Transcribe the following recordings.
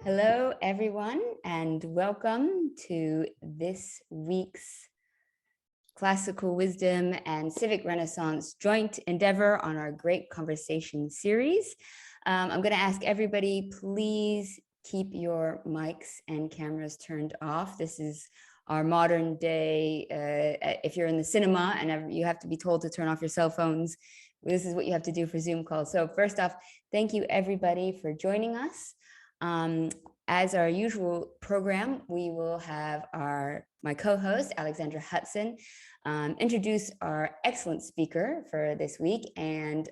Hello, everyone, and welcome to this week's Classical Wisdom and Civic Renaissance joint endeavor on our Great Conversation series. I'm going to ask everybody, please keep your mics and cameras turned off. This is our modern day, if you're in the cinema and you have to be told to turn off your cell phones, this is what you have to do for Zoom calls. So first off, thank you everybody for joining us. As our usual program, we will have my co-host, Alexandra Hudson, introduce our excellent speaker for this week and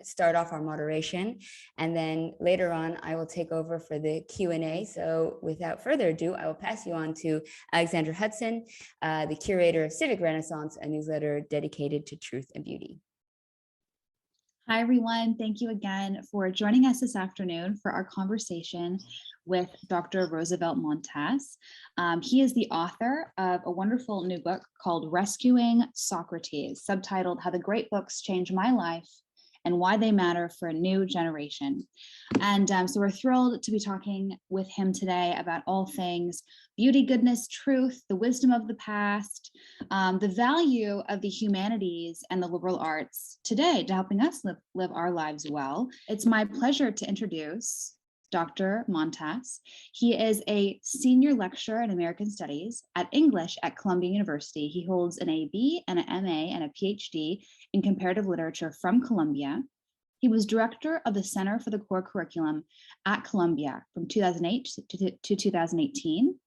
start off our moderation. And then later on, I will take over for the Q&A. So without further ado, I will pass you on to Alexandra Hudson, the curator of Civic Renaissance, a newsletter dedicated to truth and beauty. Hi, everyone. Thank you again for joining us this afternoon for our conversation with Dr. Roosevelt Montas. He is the author of a wonderful new book called Rescuing Socrates, subtitled How the Great Books Changed My Life and Why They Matter for a New Generation. And so we're thrilled to be talking with him today about all things beauty, goodness, truth, the wisdom of the past, the value of the humanities and the liberal arts today to helping us live our lives well. It's my pleasure to introduce Dr. Montas. He is a senior lecturer in American Studies at English at Columbia University. He holds an AB and an MA and a PhD in comparative literature from Columbia. He was director of the Center for the Core Curriculum at Columbia from 2008 to 2018.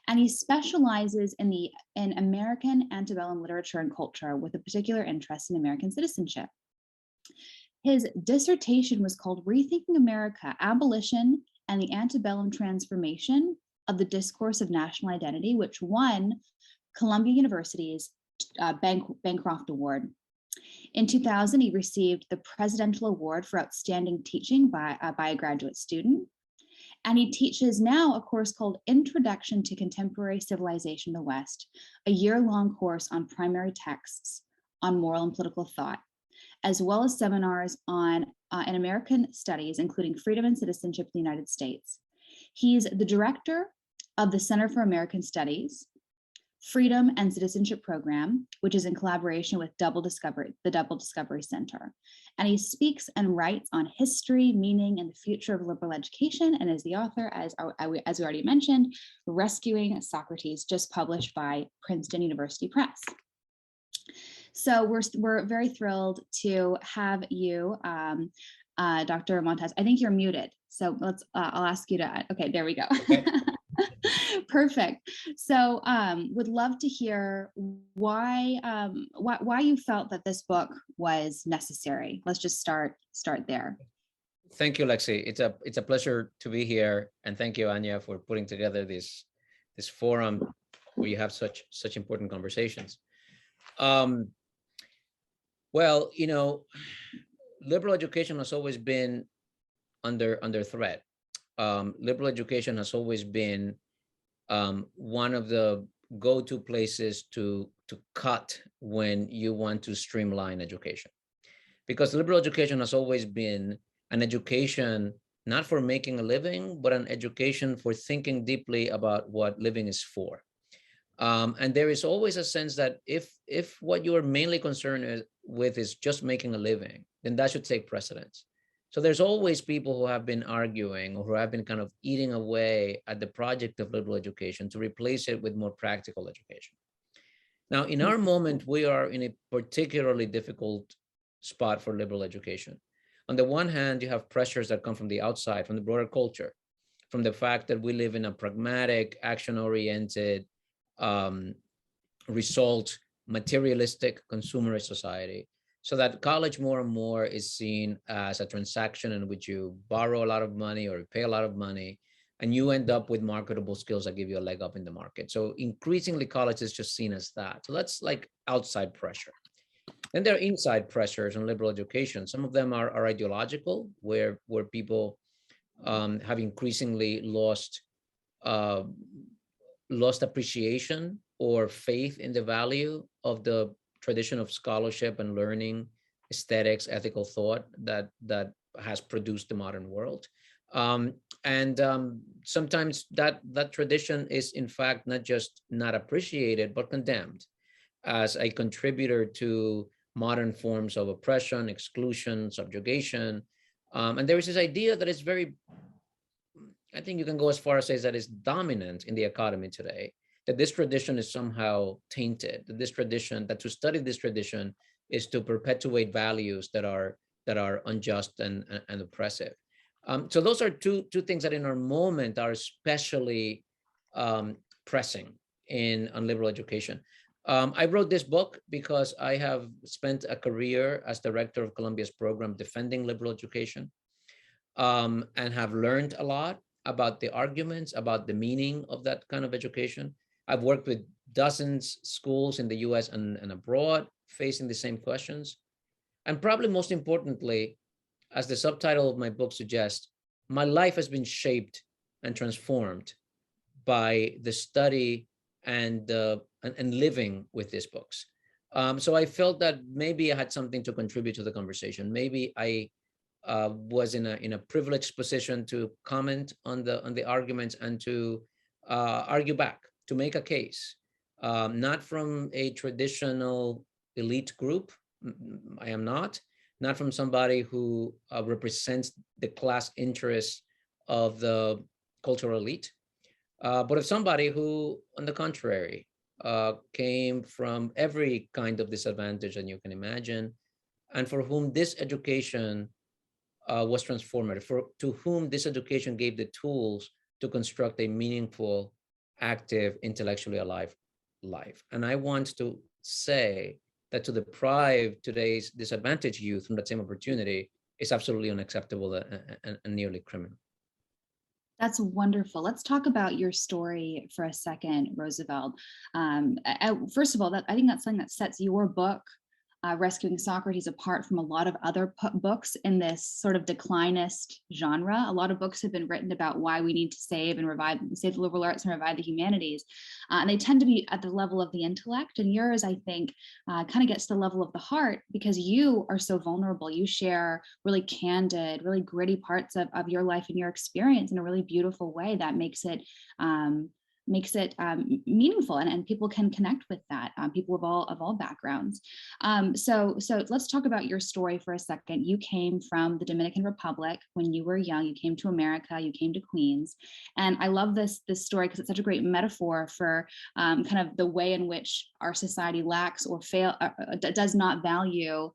And he specializes in American antebellum literature and culture with a particular interest in American citizenship. His dissertation was called Rethinking America, Abolition and the Antebellum Transformation of the Discourse of National Identity, which won Columbia University's Bancroft Award. In 2000, he received the Presidential Award for Outstanding Teaching by a graduate student. And he teaches now a course called Introduction to Contemporary Civilization in the West, a year-long course on primary texts on moral and political thought, as well as seminars on in American studies, including freedom and citizenship in the United States. He's the director of the Center for American Studies, Freedom and Citizenship Program, which is in collaboration with the Double Discovery Center. And he speaks and writes on history, meaning, and the future of liberal education, and is the author, as we already mentioned, Rescuing Socrates, just published by Princeton University Press. So we're very thrilled to have you, Dr. Montas. I think you're muted, so I'll ask you to. Okay, there we go. Okay. Perfect. So would love to hear why you felt that this book was necessary. Let's just start there. Thank you, Lexi. It's a pleasure to be here, and thank you, Anya, for putting together this forum where you have such important conversations. Well, you know, liberal education has always been under threat. Liberal education has always been one of the go-to places to cut when you want to streamline education, because liberal education has always been an education not for making a living, but an education for thinking deeply about what living is for. And there is always a sense that if what you are mainly concerned with is just making a living, then that should take precedence. So there's always people who have been arguing or who have been kind of eating away at the project of liberal education to replace it with more practical education. Now, in our moment, we are in a particularly difficult spot for liberal education. On the one hand, you have pressures that come from the outside, from the broader culture, from the fact that we live in a pragmatic, action-oriented, result, materialistic, consumerist society. So that college more and more is seen as a transaction in which you borrow a lot of money or pay a lot of money, and you end up with marketable skills that give you a leg up in the market. So increasingly, college is just seen as that. So that's like outside pressure. Then there are inside pressures on liberal education. Some of them are ideological, where people have increasingly lost appreciation or faith in the value of the tradition of scholarship and learning, aesthetics, ethical thought that has produced the modern world. Um, and sometimes that tradition is in fact not just not appreciated, but condemned as a contributor to modern forms of oppression, exclusion, subjugation. And there is this idea that is very, I think you can go as far as say that is dominant in the academy today, that this tradition is somehow tainted, that this tradition, that to study this tradition is to perpetuate values that are unjust and oppressive. So those are two things that in our moment are especially pressing in on liberal education. I wrote this book because I have spent a career as director of Columbia's program defending liberal education, and have learned a lot about the arguments, about the meaning of that kind of education. I've worked with dozens schools in the US and abroad facing the same questions. And probably most importantly, as the subtitle of my book suggests, my life has been shaped and transformed by the study and living with these books. So I felt that maybe I had something to contribute to the conversation. Maybe I was in a privileged position to comment on the arguments and to argue back, to make a case, not from a traditional elite group. I am not from somebody who represents the class interests of the cultural elite, but of somebody who, on the contrary, came from every kind of disadvantage that you can imagine, and for whom this education was transformative, to whom this education gave the tools to construct a meaningful, active, intellectually alive life. And I want to say that to deprive today's disadvantaged youth from that same opportunity is absolutely unacceptable and nearly criminal. That's wonderful. Let's talk about your story for a second, Roosevelt. First of all, I think that's something that sets your book, Rescuing Socrates, apart from a lot of other books in this sort of declinist genre. A lot of books have been written about why we need to save the liberal arts and revive the humanities. And they tend to be at the level of the intellect. And yours, I think, kind of gets to the level of the heart because you are so vulnerable. You share really candid, really gritty parts of your life and your experience in a really beautiful way that makes it meaningful, and people can connect with that. People of all backgrounds. So let's talk about your story for a second. You came from the Dominican Republic when you were young. You came to America. You came to Queens, and I love this story because it's such a great metaphor for kind of the way in which our society lacks or does not value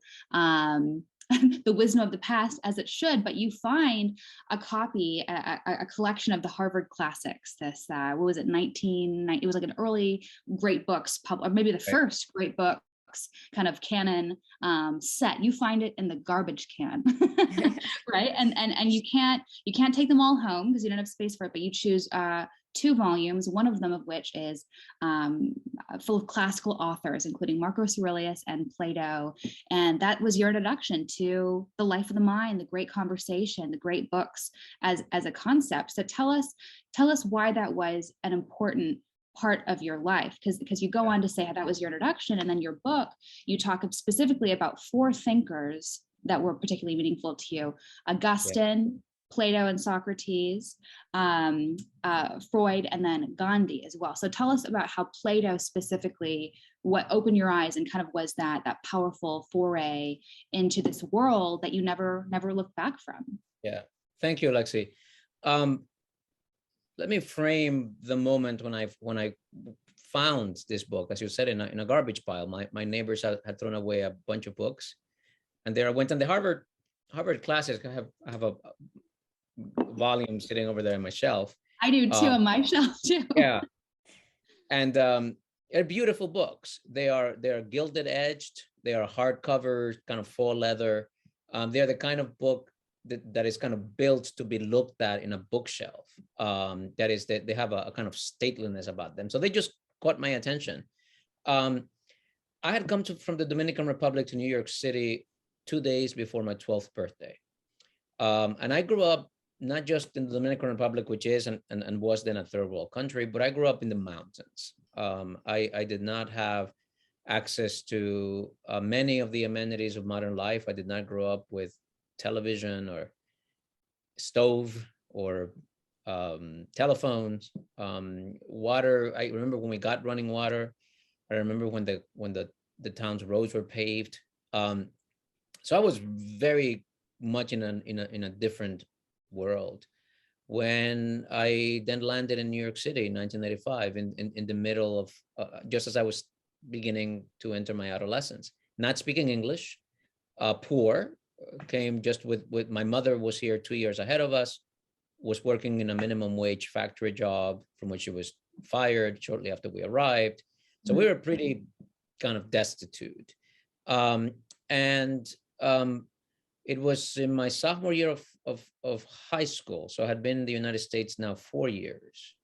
the wisdom of the past as it should, but you find a copy, a collection of the Harvard classics. This, what was it, it was like an early great books, or maybe the first great books kind of canon set. You find it in the garbage can, right? And you can't take them all home because you don't have space for it, but you choose 2 volumes, one of them of which is full of classical authors, including Marcus Aurelius and Plato. And that was your introduction to the life of the mind, the great conversation, the great books as a concept. So tell us why that was an important part of your life, because you go on to say how that was your introduction, and then your book, you talk specifically about 4 thinkers that were particularly meaningful to you: Augustine, Plato and Socrates, Freud, and then Gandhi as well. So tell us about how Plato specifically, what opened your eyes and kind of was that powerful foray into this world that you never looked back from. Yeah, thank you, Alexi. Let me frame the moment when I found this book, as you said, in a garbage pile. My neighbors had thrown away a bunch of books, and there I went on the Harvard classics. I have a volume sitting over there on my shelf. I do too, on my shelf too. Yeah, and they're beautiful books. They're gilded edged. They are hardcover, kind of faux leather. They're the kind of book that is kind of built to be looked at in a bookshelf. That is, they have a kind of stateliness about them. So they just caught my attention. I had come from the Dominican Republic to New York City 2 days before my 12th birthday. And I grew up not just in the Dominican Republic, which is and was then a third world country, but I grew up in the mountains. I did not have access to many of the amenities of modern life. I did not grow up with television or stove or telephones, water. I remember when we got running water. I remember when the town's roads were paved. So I was very much in a different world. When I then landed in New York City in 1985, in the middle of just as I was beginning to enter my adolescence, not speaking English, poor, came just with my mother was here 2 years ahead of us, was working in a minimum wage factory job from which she was fired shortly after we arrived. So we were pretty kind of destitute. And it was in my sophomore year of high school. So I had been in the United States now 4 years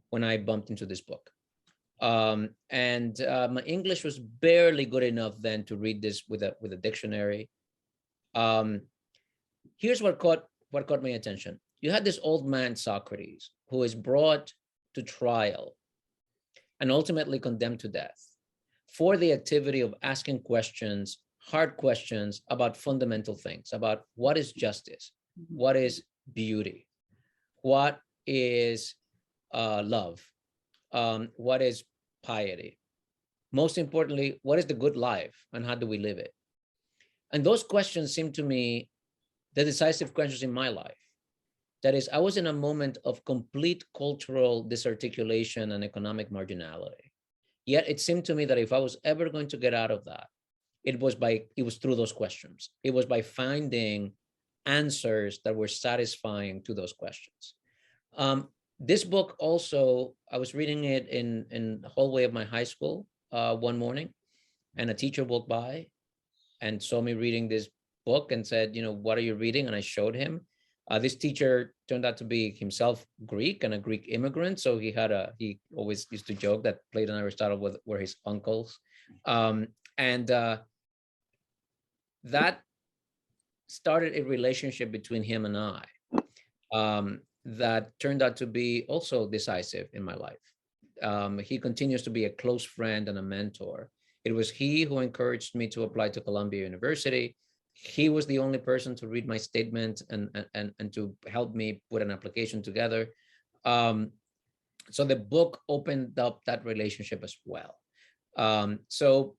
when I bumped into this book. And my English was barely good enough then to read this with a dictionary. Here's what caught my attention. You had this old man, Socrates, who is brought to trial and ultimately condemned to death for the activity of asking questions, hard questions about fundamental things, about what is justice, what is beauty, what is love, what is piety, most importantly, what is the good life and how do we live it? And those questions seem to me the decisive questions in my life. That is, I was in a moment of complete cultural disarticulation and economic marginality. Yet it seemed to me that if I was ever going to get out of that, it was through those questions. It was by finding answers that were satisfying to those questions. This book also, I was reading it in the hallway of my high school one morning, and a teacher walked by and saw me reading this book and said, what are you reading? And I showed him. This teacher turned out to be himself Greek and a Greek immigrant. So he always used to joke that Plato and Aristotle were his uncles. And that started a relationship between him and I that turned out to be also decisive in my life. He continues to be a close friend and a mentor. It was he who encouraged me to apply to Columbia University. He was the only person to read my statement and to help me put an application together. So the book opened up that relationship as well. So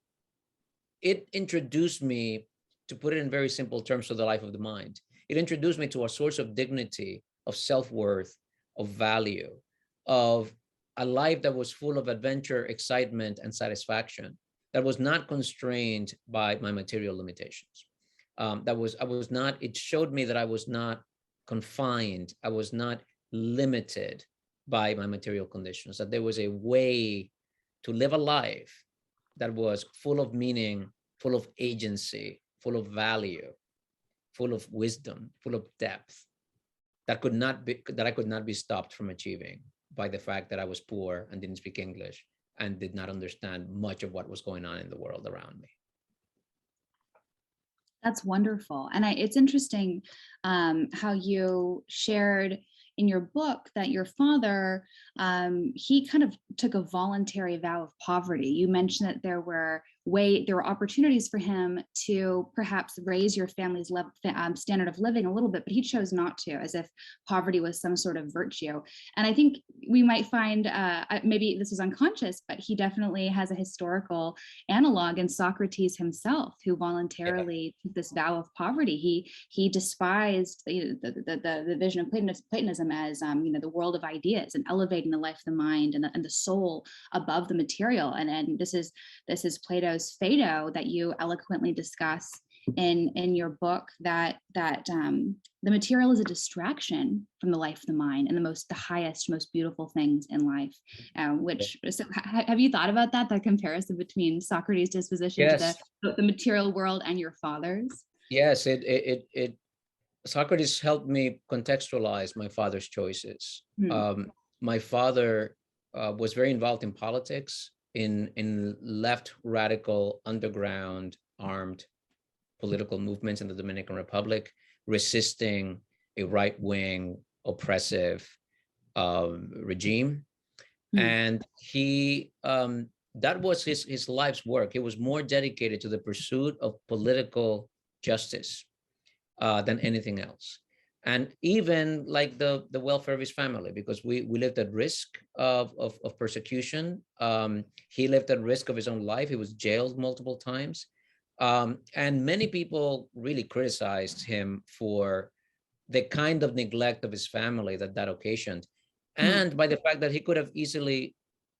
it introduced me, to put it in very simple terms, to the life of the mind. It introduced me to a source of dignity, of self-worth, of value, of a life that was full of adventure, excitement, and satisfaction, that was not constrained by my material limitations. It showed me that I was not confined, I was not limited by my material conditions, that there was a way to live a life that was full of meaning, full of agency, full of value, full of wisdom, full of depth, that I could not be stopped from achieving by the fact that I was poor and didn't speak English and did not understand much of what was going on in the world around me. That's wonderful. And it's interesting how you shared in your book that your father, he kind of took a voluntary vow of poverty. You mentioned that there were opportunities for him to perhaps raise your family's standard of living a little bit, but he chose not to, as if poverty was some sort of virtue. And I think we might find, maybe this is unconscious, but he definitely has a historical analog in Socrates himself, who voluntarily took this vow of poverty. He despised the vision of Platonism as the world of ideas and elevating the life of the mind and the soul above the material. And this is Plato's Phaedo that you eloquently discuss in your book, that the material is a distraction from the life of the mind and the highest, most beautiful things in life. So have you thought about that comparison between Socrates' disposition to the material world and your father's? Yes, Socrates helped me contextualize my father's choices. My father was very involved in politics, in left radical underground armed political movements in the Dominican Republic, resisting a right-wing oppressive regime. And that was his life's work. He was more dedicated to the pursuit of political justice than anything else. and even like the welfare of his family, because we lived at risk of persecution. He lived at risk of his own life. He was jailed multiple times. And many people really criticized him for the kind of neglect of his family that occasioned, and by the fact that he could have easily,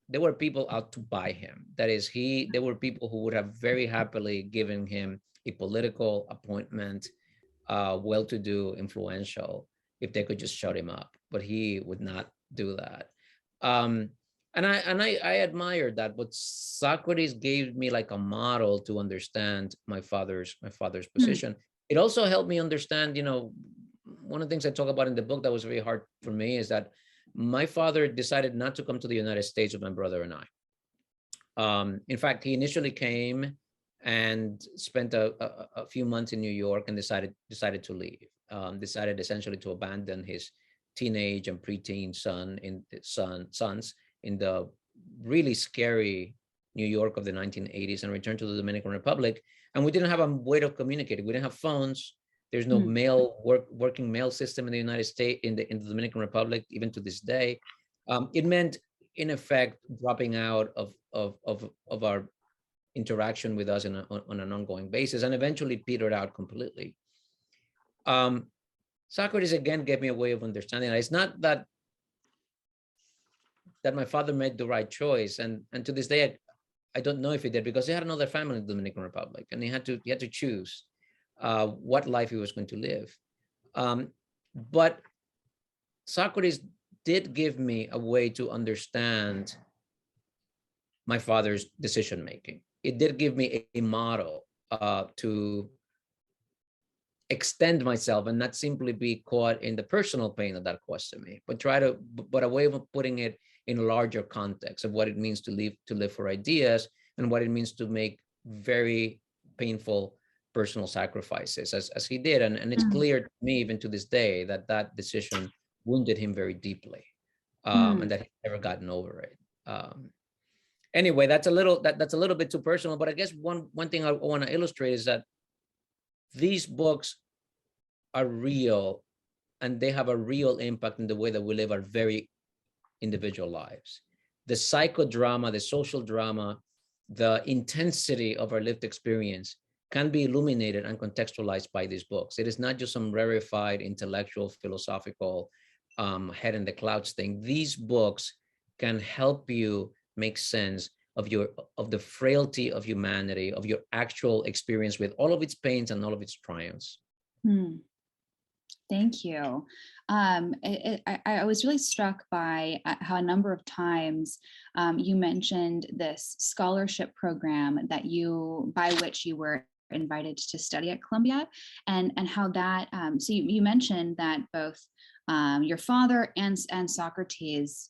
there were people out to buy him. That is, there were people who would have very happily given him a political appointment, well-to-do, influential, if they could just shut him up. But he would not do that. Um, and I admired that. But Socrates gave me like a model to understand my father's position. It also helped me understand, one of the things I talk about in the book that was very hard for me is that my father decided not to come to the United States with my brother and I. In fact, he initially came and spent a few months in New York and decided to leave. Decided essentially to abandon his teenage and preteen sons in the really scary New York of the 1980s and return to the Dominican Republic. And we didn't have a way of communicating. We didn't have phones. There's no working mail system in the United States, in the Dominican Republic, even to this day. It meant, in effect, dropping out of our interaction with us on an ongoing basis, and eventually petered out completely. Socrates again gave me a way of understanding that it's not that my father made the right choice, and to this day I don't know if he did, because he had another family in the Dominican Republic, and he had to choose what life he was going to live. But Socrates did give me a way to understand my father's decision making. It did give me a model to extend myself and not simply be caught in the personal pain that caused to me, but a way of putting it in a larger context of what it means to live for ideas, and what it means to make very painful personal sacrifices as he did. And it's clear to me even to this day that decision wounded him very deeply, and that he's never gotten over it. Anyway, that's a little bit too personal, but I guess one thing I want to illustrate is that these books are real, and they have a real impact in the way that we live our very individual lives. The psychodrama, the social drama, the intensity of our lived experience can be illuminated and contextualized by these books. It is not just some rarefied intellectual, philosophical, head in the clouds thing. These books can help you make sense of the frailty of humanity, of your actual experience with all of its pains and all of its triumphs. Thank you. I was really struck by how a number of times you mentioned this scholarship program by which you were invited to study at Columbia, and how that, so you mentioned that both your father and Socrates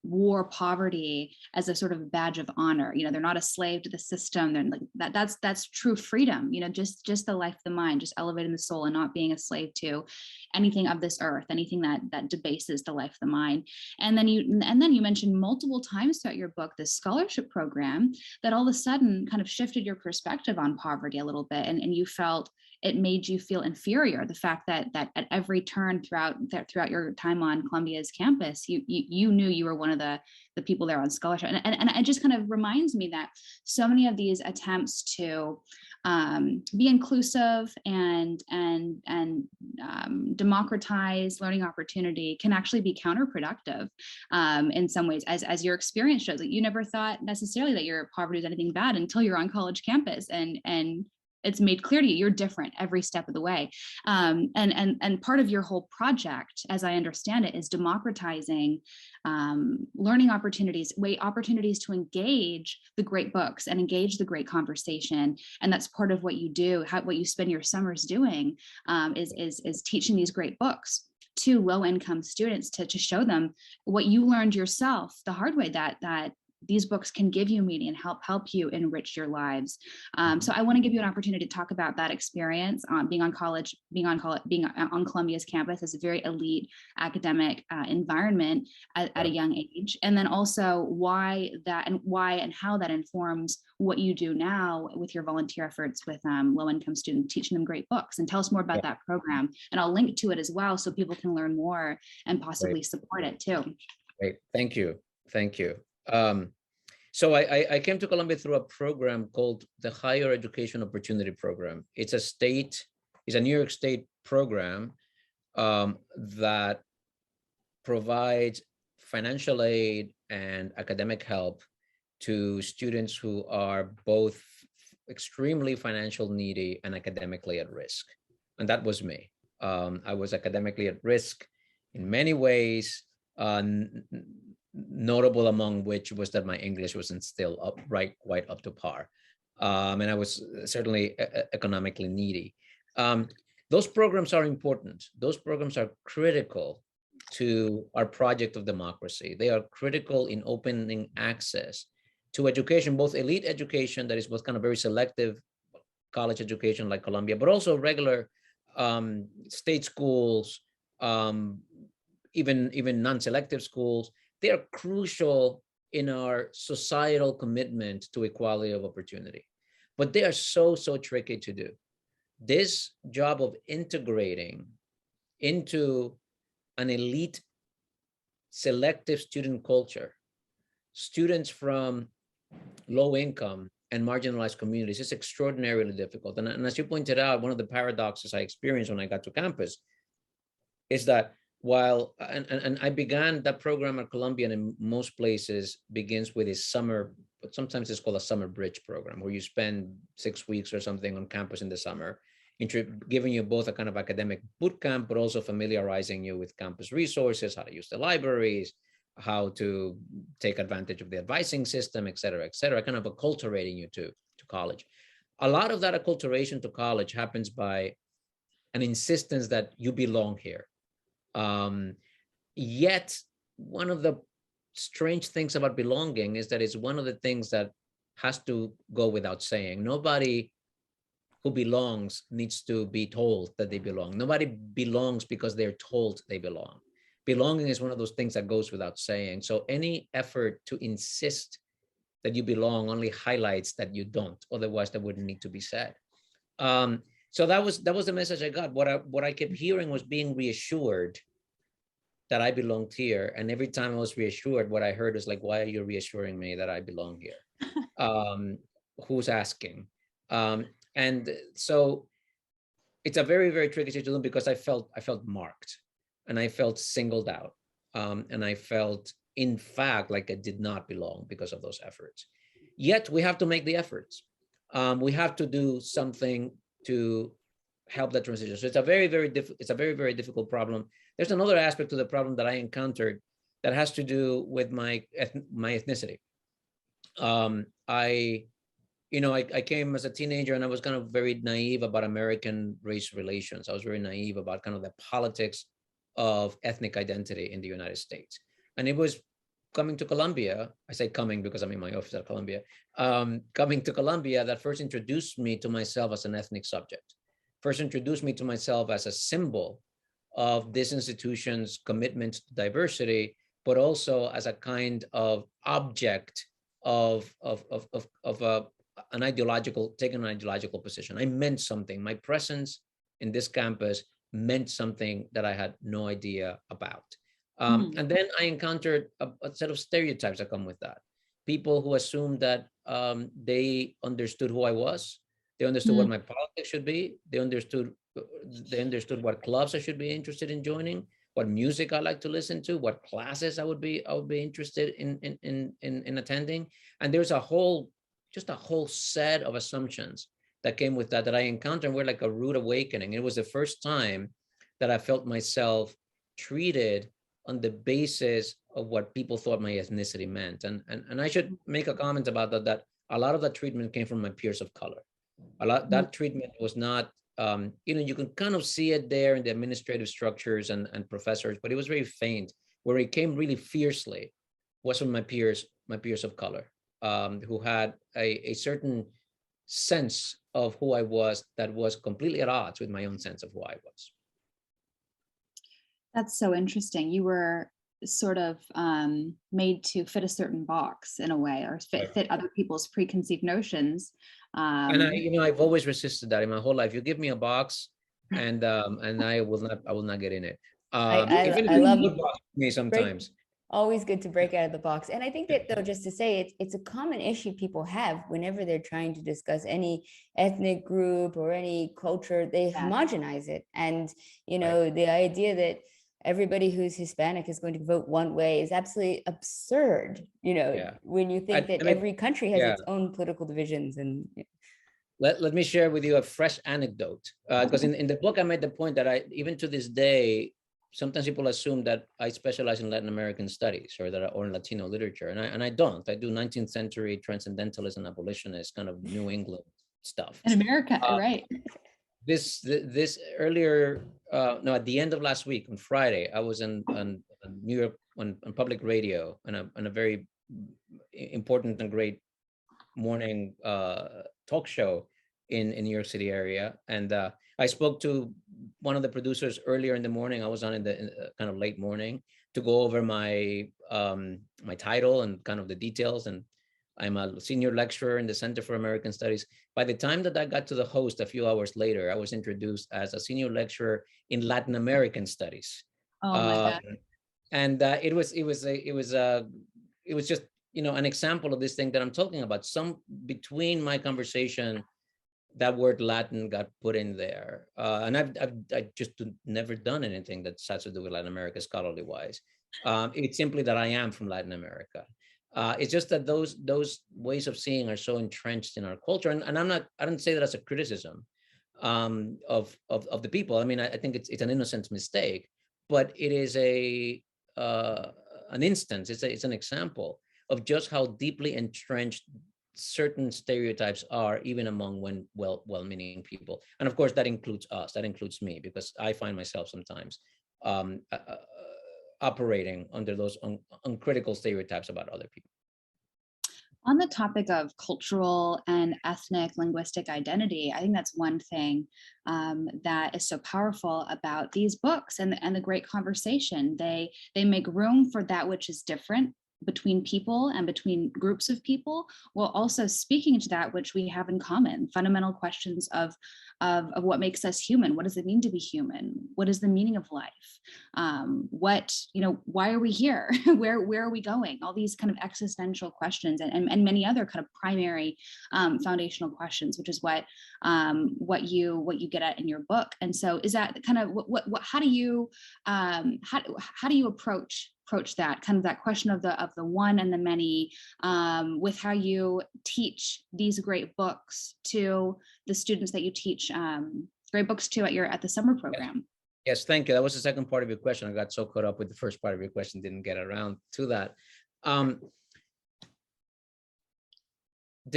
wore poverty as a sort of badge of honor. They're not a slave to the system. They're like that's true freedom, just the life of the mind, just elevating the soul and not being a slave to anything of this earth, anything that debases the life of the mind. And then you mentioned multiple times throughout your book this scholarship program that all of a sudden kind of shifted your perspective on poverty a little bit, and you felt it made you feel inferior. The fact that at every turn throughout your time on Columbia's campus, you knew you were one of the people there on scholarship, and it just kind of reminds me that so many of these attempts to be inclusive and democratize learning opportunity can actually be counterproductive in some ways, as your experience shows. That you never thought necessarily that your poverty was anything bad until you're on college campus, and it's made clear to you you're different every step of the way. And part of your whole project, as I understand it, is democratizing learning opportunities to engage the great books and engage the great conversation. And that's part of what you do, what you spend your summers doing, is teaching these great books to low-income students to show them what you learned yourself the hard way, that these books can give you meaning and help you enrich your lives. So I want to give you an opportunity to talk about that experience being on Columbia's campus as a very elite academic environment at a young age, and then also why and how that informs what you do now with your volunteer efforts with low-income students, teaching them great books. And tell us more about that program. And I'll link to it as well so people can learn more and possibly support it too. Great. Thank you. Thank you. So I came to Colombia through a program called the Higher Education Opportunity Program. It's a New York State program that provides financial aid and academic help to students who are both extremely financial needy and academically at risk. And that was me. I was academically at risk in many ways, notable among which was that my English wasn't still quite up to par. And I was certainly economically needy. Those programs are important. Those programs are critical to our project of democracy. They are critical in opening access to education, both elite education, that is both kind of very selective college education like Columbia, but also regular state schools, even non-selective schools. They are crucial in our societal commitment to equality of opportunity, but they are so tricky to do. This job of integrating into an elite selective student culture, students from low income and marginalized communities, is extraordinarily difficult. And as you pointed out, one of the paradoxes I experienced when I got to campus is that while, and I began that program at Columbia, and in most places begins with a summer, but sometimes it's called a summer bridge program, where you spend 6 weeks or something on campus in the summer, giving you both a kind of academic boot camp, but also familiarizing you with campus resources, how to use the libraries, how to take advantage of the advising system, et cetera, kind of acculturating you to college. A lot of that acculturation to college happens by an insistence that you belong here. Yet, one of the strange things about belonging is that it's one of the things that has to go without saying. Nobody who belongs needs to be told that they belong. Nobody belongs because they're told they belong. Belonging is one of those things that goes without saying. So any effort to insist that you belong only highlights that you don't. Otherwise, that wouldn't need to be said. So that was the message I got. What I kept hearing was being reassured that I belonged here. And every time I was reassured, what I heard was like, why are you reassuring me that I belong here? Who's asking? And so it's a very tricky situation, because I felt marked, and I felt singled out. And I felt, in fact, like I did not belong because of those efforts. Yet we have to make the efforts. We have to do something to help that transition. So it's a very difficult problem. There's another aspect to the problem that I encountered that has to do with my ethnicity. I came as a teenager, and I was kind of very naive about American race relations. I was very naive about kind of the politics of ethnic identity in the United States. And it was coming to Columbia, I say coming because I'm in my office at Columbia, coming to Columbia that first introduced me to myself as an ethnic subject, first introduced me to myself as a symbol of this institution's commitment to diversity, but also as a kind of object of an ideological position. I meant something. My presence in this campus meant something that I had no idea about. And then I encountered a set of stereotypes that come with that. People who assumed that they understood who I was. They understood what my politics should be. They understood what clubs I should be interested in joining, what music I like to listen to, what classes I would be interested in attending. And there's a whole set of assumptions that came with that I encountered, and were like a rude awakening. It was the first time that I felt myself treated on the basis of what people thought my ethnicity meant. And I should make a comment about that a lot of that treatment came from my peers of color. That treatment was not, you can kind of see it there in the administrative structures and professors, but it was very faint. Where it came really fiercely was from my peers of color, who had a certain sense of who I was that was completely at odds with my own sense of who I was. That's so interesting. You were sort of made to fit a certain box in a way, or fit other people's preconceived notions. And I've always resisted that in my whole life. You give me a box, and I will not get in it. Even if I it's a love good box for me break. sometimes. Always good to break out of the box. And I think that, though, just to say, it's a common issue people have whenever they're trying to discuss any ethnic group or any culture, they homogenize it. And, the idea that everybody who's Hispanic is going to vote one way is absolutely absurd, when you think that every country has its own political divisions. And let me share with you a fresh anecdote, because in the book I made the point that even to this day, sometimes people assume that I specialize in Latin American studies or in Latino literature, and I don't. I do 19th century transcendentalists and abolitionists, kind of New England stuff. In America, right? This earlier, no, at the end of last week on Friday, I was in New York on public radio on a very important and great morning talk show in New York City area, and I spoke to one of the producers earlier in the morning. I was on in the kind of late morning to go over my my title and kind of the details. And I'm a senior lecturer in the Center for American Studies. By the time that I got to the host a few hours later, I was introduced as a senior lecturer in Latin American Studies. Oh my God. And it was just an example of this thing that I'm talking about. Between my conversation, that word Latin got put in there, and I've just never done anything that has to do with Latin America scholarly wise. It's simply that I am from Latin America. It's just that those ways of seeing are so entrenched in our culture, and I don't say that as a criticism of the people. I mean, I think it's an innocent mistake, but it is an instance. It's an example of just how deeply entrenched certain stereotypes are, even among well-meaning people. And of course, that includes us. That includes me, because I find myself sometimes operating under those uncritical stereotypes about other people. On the topic of cultural and ethnic linguistic identity, I think that's one thing that is so powerful about these books and the great conversation. They make room for that which is different between people and between groups of people, while also speaking to that which we have in common, fundamental questions of what makes us human. What does it mean to be human? What is the meaning of life? Why are we here? Where are we going? All these kind of existential questions and many other kind of primary foundational questions, which is what you get at in your book. And so is that kind of how do you approach that kind of that question of the one and the many with how you teach these great books to the students that you teach great books to at the summer program? Yes, thank you. That was the second part of your question. I got so caught up with the first part of your question, didn't get around to that. The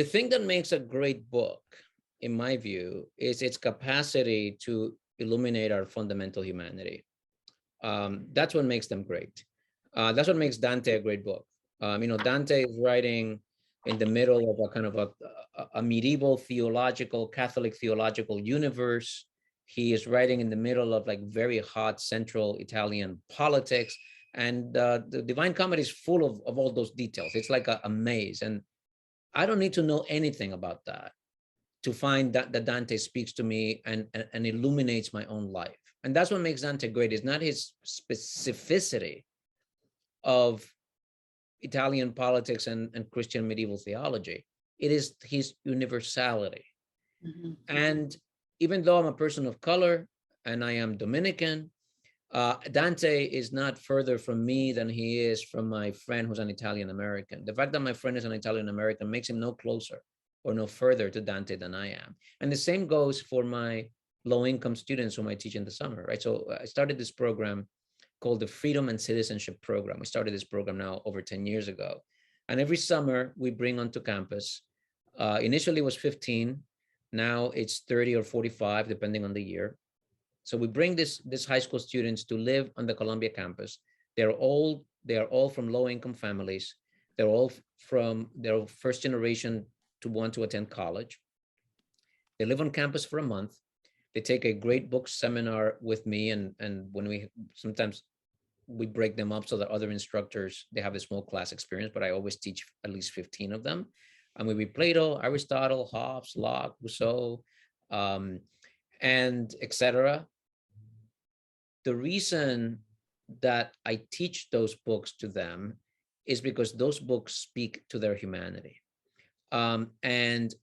thing that makes a great book, in my view, is its capacity to illuminate our fundamental humanity. That's what makes them great. That's what makes Dante a great book. Dante is writing in the middle of a kind of a medieval Catholic theological universe. He is writing in the middle of like very hot central Italian politics. And the Divine Comedy is full of all those details. It's like a maze. And I don't need to know anything about that to find that Dante speaks to me and illuminates my own life. And that's what makes Dante great. It's not his specificity of Italian politics and Christian medieval theology. It is his universality. Mm-hmm. And even though I'm a person of color and I am Dominican, Dante is not further from me than he is from my friend who's an Italian American. The fact that my friend is an Italian American makes him no closer or no further to Dante than I am. And the same goes for my low-income students whom I teach in the summer, right? So I started this program called the Freedom and Citizenship Program. We started this program now over 10 years ago. And every summer we bring onto campus, initially it was 15, now it's 30 or 45, depending on the year. So we bring this high school students to live on the Columbia campus. They are all from low-income families. They're first generation to want to attend college. They live on campus for a month. They take a great book seminar with me, and when we sometimes we break them up so that other instructors, they have a small class experience, but I always teach at least 15 of them. And we read Plato, Aristotle, Hobbes, Locke, Rousseau, and etc. The reason that I teach those books to them is because those books speak to their humanity. And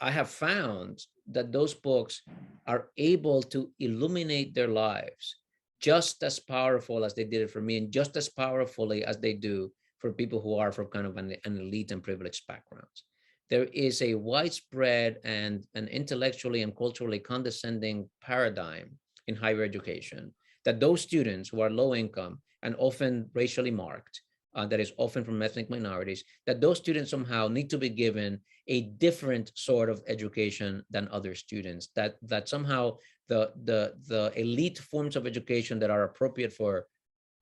I have found that those books are able to illuminate their lives just as powerful as they did it for me, and just as powerfully as they do for people who are from kind of an elite and privileged backgrounds. There is a widespread and an intellectually and culturally condescending paradigm in higher education that those students who are low income and often racially marked, that is often from ethnic minorities, that those students somehow need to be given a different sort of education than other students, that somehow the elite forms of education that are appropriate for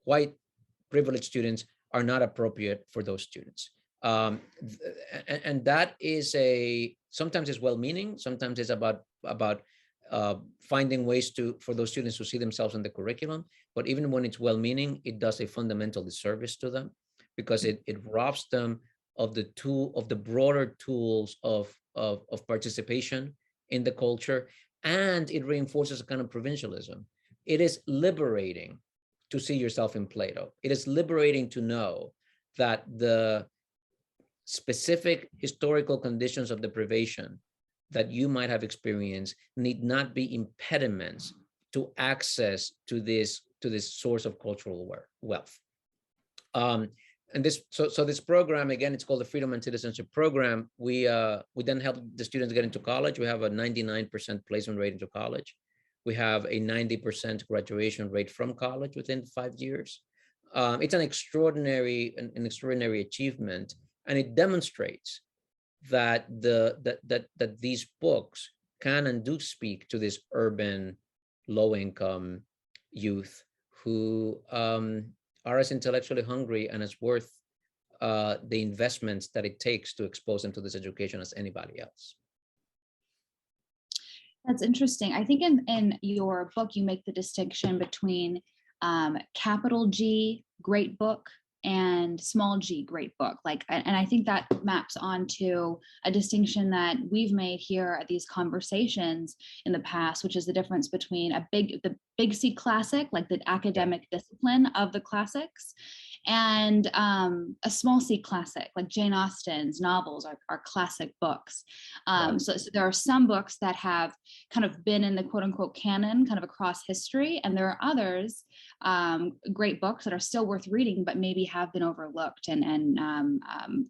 white privileged students are not appropriate for those students. And that is sometimes it's well-meaning, sometimes it's about finding ways for those students to see themselves in the curriculum. But even when it's well-meaning, it does a fundamental disservice to them, because it robs them of the broader tools of participation in the culture, and it reinforces a kind of provincialism. It is liberating to see yourself in Plato. It is liberating to know that the specific historical conditions of deprivation that you might have experienced need not be impediments to access to this source of cultural wealth. And this program, again, it's called the Freedom and Citizenship Program. We then help the students get into college. We have a 99% placement rate into college. We have a 90% graduation rate from college within 5 years. It's an extraordinary achievement, and it demonstrates that that these books can and do speak to this urban, low-income youth who are as intellectually hungry and as worth the investments that it takes to expose them to this education as anybody else. That's interesting. I think in your book, you make the distinction between capital G, great book, and small g, great book. And I think that maps onto a distinction that we've made here at these conversations in the past, which is the difference between the big C classic, like the academic discipline of the classics, and a small c classic, like Jane Austen's novels are classic books. So there are some books that have kind of been in the quote unquote canon kind of across history, and there are others, great books that are still worth reading, but maybe have been overlooked and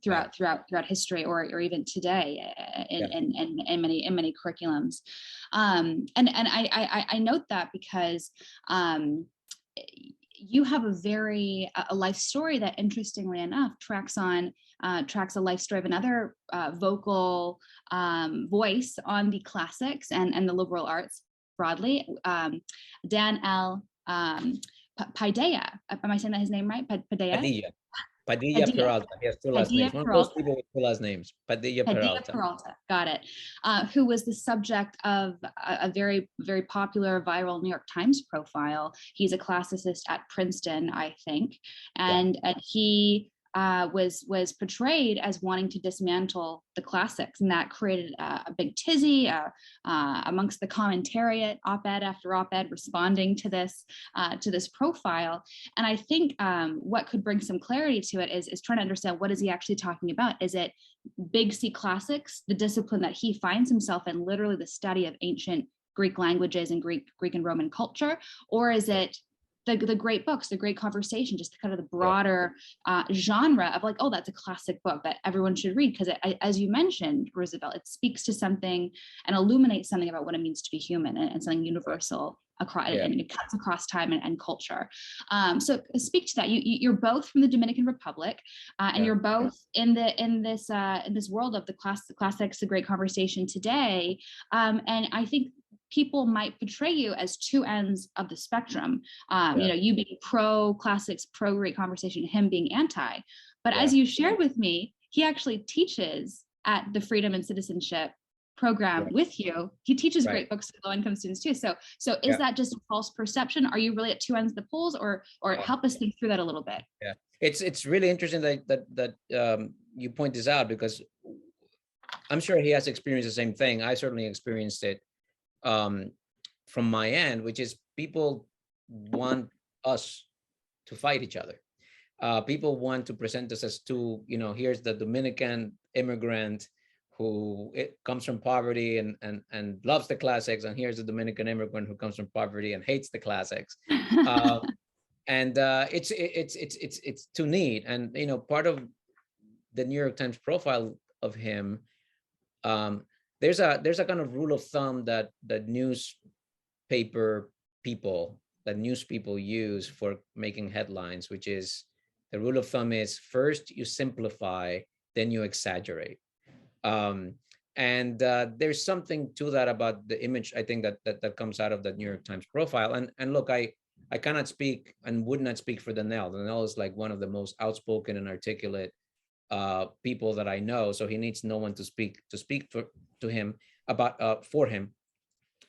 throughout history, or even today in many curriculums. And I note that because you have a life story that, interestingly enough, tracks a life story of another vocal voice on the classics and the liberal arts broadly, Dan L. Paideia. Am I saying that his name right? Padilla Peralta. He has two last names. One of those people with two last names. Padilla Peralta. Got it. Who was the subject of a very, very popular viral New York Times profile. He's a classicist at Princeton, I think, and he was portrayed as wanting to dismantle the classics, and that created a big tizzy amongst the commentariat, op-ed after op-ed responding to this profile. And I think what could bring some clarity to it is trying to understand, what is he actually talking about? Is it big C classics, the discipline that he finds himself in, literally the study of ancient Greek languages and Greek and Roman culture, or is it the great books, the great conversation, just kind of the broader genre of like, oh, that's a classic book that everyone should read, because as you mentioned, Roosevelt, it speaks to something and illuminates something about what it means to be human, and something universal across, and it cuts across time and culture. So speak to that. You're both from the Dominican Republic, and you're both in this world of the classics, the great conversation today, and I think people might portray you as two ends of the spectrum. You being pro classics, pro great conversation, him being anti. But as you shared with me, he actually teaches at the Freedom and Citizenship program Right. with you. He teaches Right. great books to low-income students too. So is Yeah. that just a false perception? Are you really at two ends of the poles, or Yeah. help us think through that a little bit? Yeah, it's really interesting that you point this out, because I'm sure he has experienced the same thing. I certainly experienced it um, from my end, which is people want us to fight each other. People want to present us as two, here's the Dominican immigrant who comes from poverty and loves the classics, and here's the Dominican immigrant who comes from poverty and hates the classics. And it's too neat. And part of the New York Times profile of him, um, there's a kind of rule of thumb that newspaper people, that news people use for making headlines, which is, the rule of thumb is, first you simplify, then you exaggerate. Um, and there's something to that about the image, I think, that comes out of the New York Times profile. And look, I cannot speak and would not speak for Danielle. Danielle is like one of the most outspoken and articulate people that I know. So he needs no one to speak to him about for him.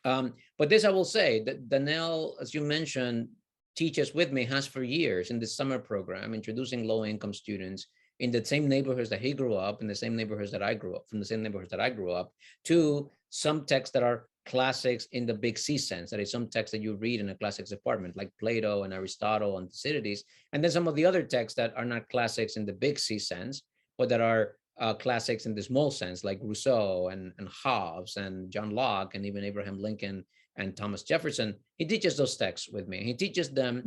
But this I will say, that Danielle, as you mentioned, teaches with me, has for years in the summer program, introducing low-income students in the same neighborhoods that he grew up, in the same neighborhoods that I grew up, from the same neighborhoods that I grew up, to some texts that are classics in the big C sense, that is some texts that you read in a classics department, like Plato and Aristotle and Thucydides, and then some of the other texts that are not classics in the big C sense, but that are classics in the small sense, like Rousseau and Hobbes and John Locke and even Abraham Lincoln and Thomas Jefferson. He teaches those texts with me. He teaches them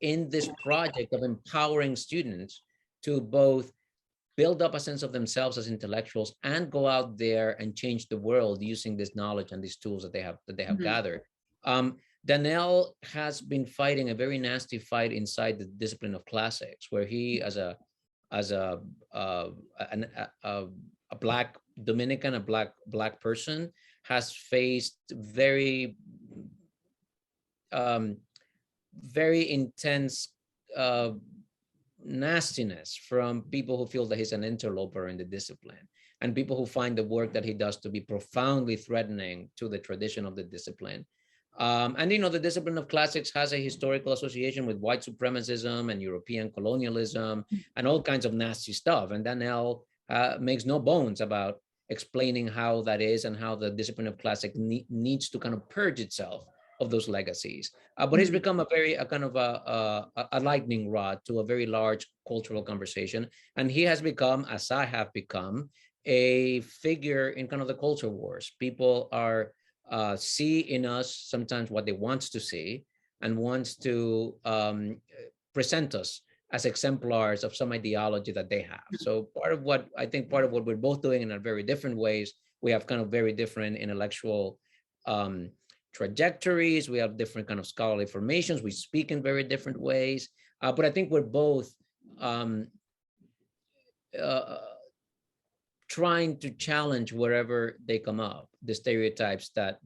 in this project of empowering students to both build up a sense of themselves as intellectuals and go out there and change the world using this knowledge and these tools that they have gathered. Danielle has been fighting a very nasty fight inside the discipline of classics, where he, as a Black Dominican, a black person, has faced very intense nastiness from people who feel that he's an interloper in the discipline, and people who find the work that he does to be profoundly threatening to the tradition of the discipline. And the discipline of classics has a historical association with white supremacism and European colonialism and all kinds of nasty stuff. And Danielle makes no bones about explaining how that is, and how the discipline of classic needs to kind of purge itself of those legacies. But it's become a kind of a lightning rod to a very large cultural conversation. And he has become, as I have become, a figure in kind of the culture wars. People are see in us sometimes what they want to see, and wants to present us as exemplars of some ideology that they have. So part of what we're both doing in a very different ways, we have kind of very different intellectual trajectories, we have different kind of scholarly formations, we speak in very different ways, but I think we're both trying to challenge wherever they come up, the stereotypes that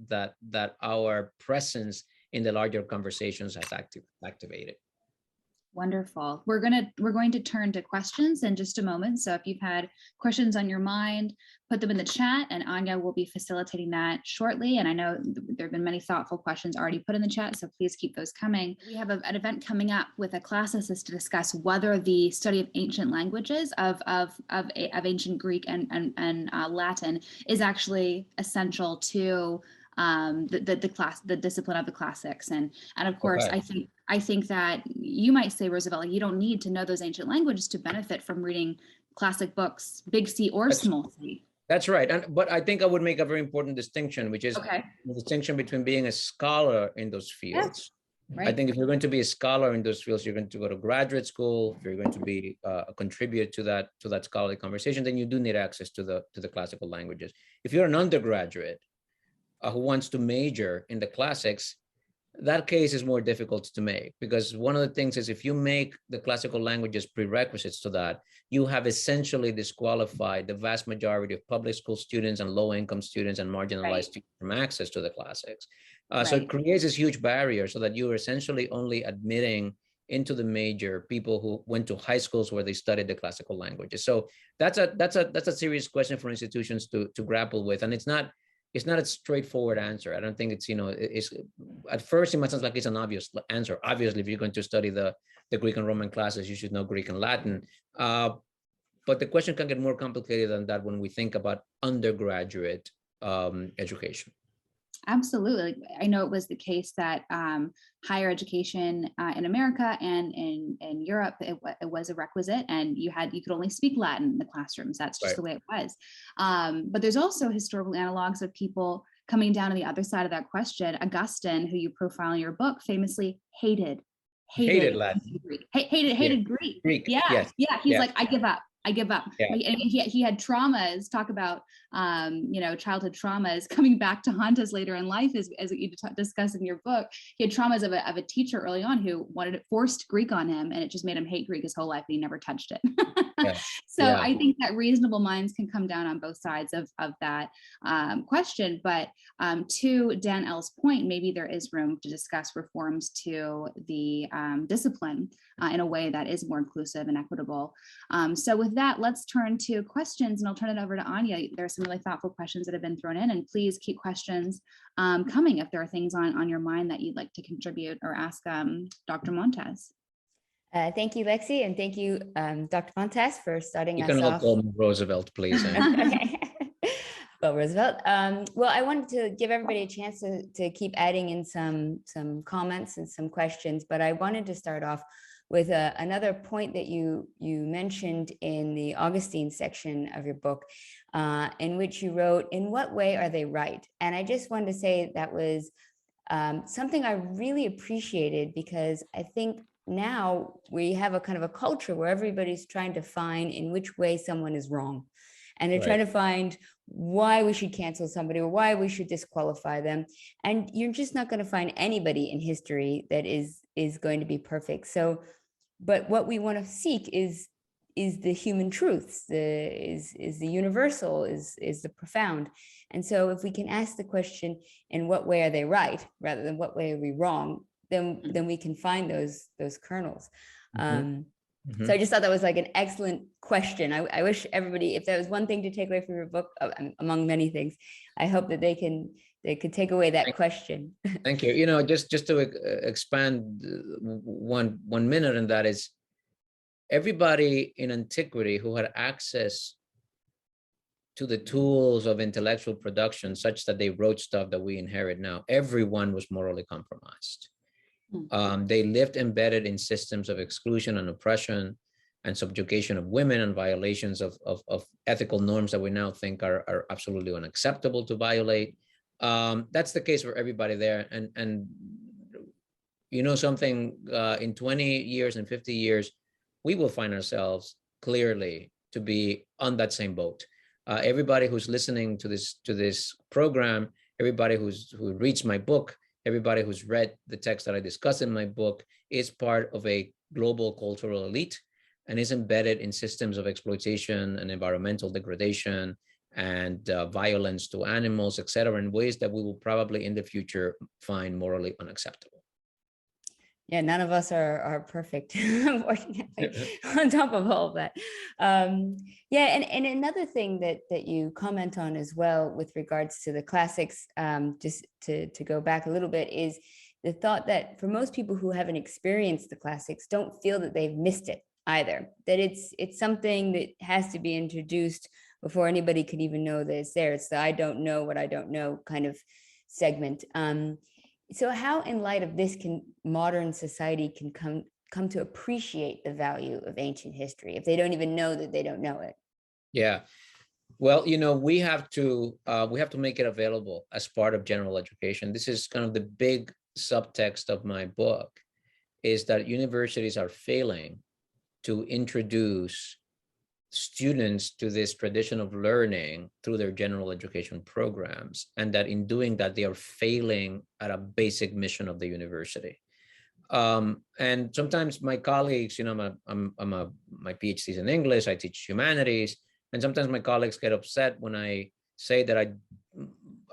our presence in the larger conversations has activated. Wonderful. We're going to turn to questions in just a moment. So if you've had questions on your mind, put them in the chat, and Anya will be facilitating that shortly. And I know there have been many thoughtful questions already put in the chat, so please keep those coming. We have an event coming up with a classicist to discuss whether the study of ancient languages of ancient Greek and Latin is actually essential to the discipline of the classics. And of course, okay. I think that you might say, Roosevelt, you don't need to know those ancient languages to benefit from reading classic books, big C or small c. That's right. But I think I would make a very important distinction, which is the distinction between being a scholar in those fields. Yeah. Right. I think if you're going to be a scholar in those fields, you're going to go to graduate school. If you're going to be a contributor to that scholarly conversation, then you do need access to the classical languages. If you're an undergraduate who wants to major in the classics, that case is more difficult to make, because one of the things is, if you make the classical languages prerequisites to that, you have essentially disqualified the vast majority of public school students and low-income students and marginalized students from access to the classics. So it creates this huge barrier, so that you're essentially only admitting into the major people who went to high schools where they studied the classical languages. So that's a serious question for institutions to grapple with, and it's not a straightforward answer. I don't think it's, it's at first it might sound like it's an obvious answer. Obviously, if you're going to study the Greek and Roman classes, you should know Greek and Latin. But the question can get more complicated than that when we think about undergraduate education. Absolutely. I know it was the case that higher education in America and in Europe, it was a requisite, and you could only speak Latin in the classrooms. That's just the way it was. But there's also historical analogs of people coming down on the other side of that question. Augustine, who you profile in your book, famously hated Latin. Greek. Hated Greek. Yeah. Yes. Yeah. He's like, I give up. Yeah. And he had traumas. Talk about childhood traumas coming back to haunt us later in life, as you discuss in your book. He had traumas of a teacher early on who forced Greek on him, and it just made him hate Greek his whole life, and he never touched it. So I think that reasonable minds can come down on both sides of that question. But to Dan L's point, maybe there is room to discuss reforms to the discipline in a way that is more inclusive and equitable. So with that, let's turn to questions, and I'll turn it over to Anya. There are some really thoughtful questions that have been thrown in, and please keep questions coming if there are things on your mind that you'd like to contribute or ask Dr. Montes. Thank you, Lexi, and thank you, Dr. Montes, for starting us off. You can all call me Roosevelt, please. Okay. Well, Roosevelt. Well, I wanted to give everybody a chance to keep adding in some comments and some questions, but I wanted to start off with another point that you mentioned in the Augustine section of your book, in which you wrote, "In what way are they right?" And I just wanted to say that was something I really appreciated, because I think now we have a kind of a culture where everybody's trying to find in which way someone is wrong. And they're trying to find why we should cancel somebody or why we should disqualify them. And you're just not going to find anybody in history that is going to be perfect. So, but what we want to seek is the human truths, is the universal, is the profound. And so if we can ask the question, in what way are they right, rather than what way are we wrong, then we can find those kernels. So I just thought that was like an excellent question. I wish everybody, if there was one thing to take away from your book, among many things, I hope that they could take away that question. Thank you. Just to expand 1 minute, and that is, everybody in antiquity who had access to the tools of intellectual production such that they wrote stuff that we inherit now, everyone was morally compromised. They lived embedded in systems of exclusion and oppression and subjugation of women, and violations of ethical norms that we now think are absolutely unacceptable to violate. That's the case for everybody there. And something, in 20 years and 50 years, we will find ourselves clearly to be on that same boat. Everybody who's listening to this program, everybody who reads my book, everybody who's read the text that I discuss in my book is part of a global cultural elite and is embedded in systems of exploitation and environmental degradation and violence to animals, et cetera, in ways that we will probably in the future find morally unacceptable. Yeah, none of us are perfect, unfortunately, on top of all of that. Yeah, and another thing that you comment on as well with regards to the classics, just to go back a little bit, is the thought that for most people who haven't experienced the classics don't feel that they've missed it either, that it's something that has to be introduced before anybody could even know that it's there. It's the I don't know what I don't know kind of segment. So how, in light of this, can modern society can come to appreciate the value of ancient history if they don't even know that they don't know it? Yeah, well, we have to make it available as part of general education. This is kind of the big subtext of my book, is that universities are failing to introduce students to this tradition of learning through their general education programs, and that in doing that, they are failing at a basic mission of the university. And sometimes my colleagues, my PhD is in English, I teach humanities, and sometimes my colleagues get upset when I say that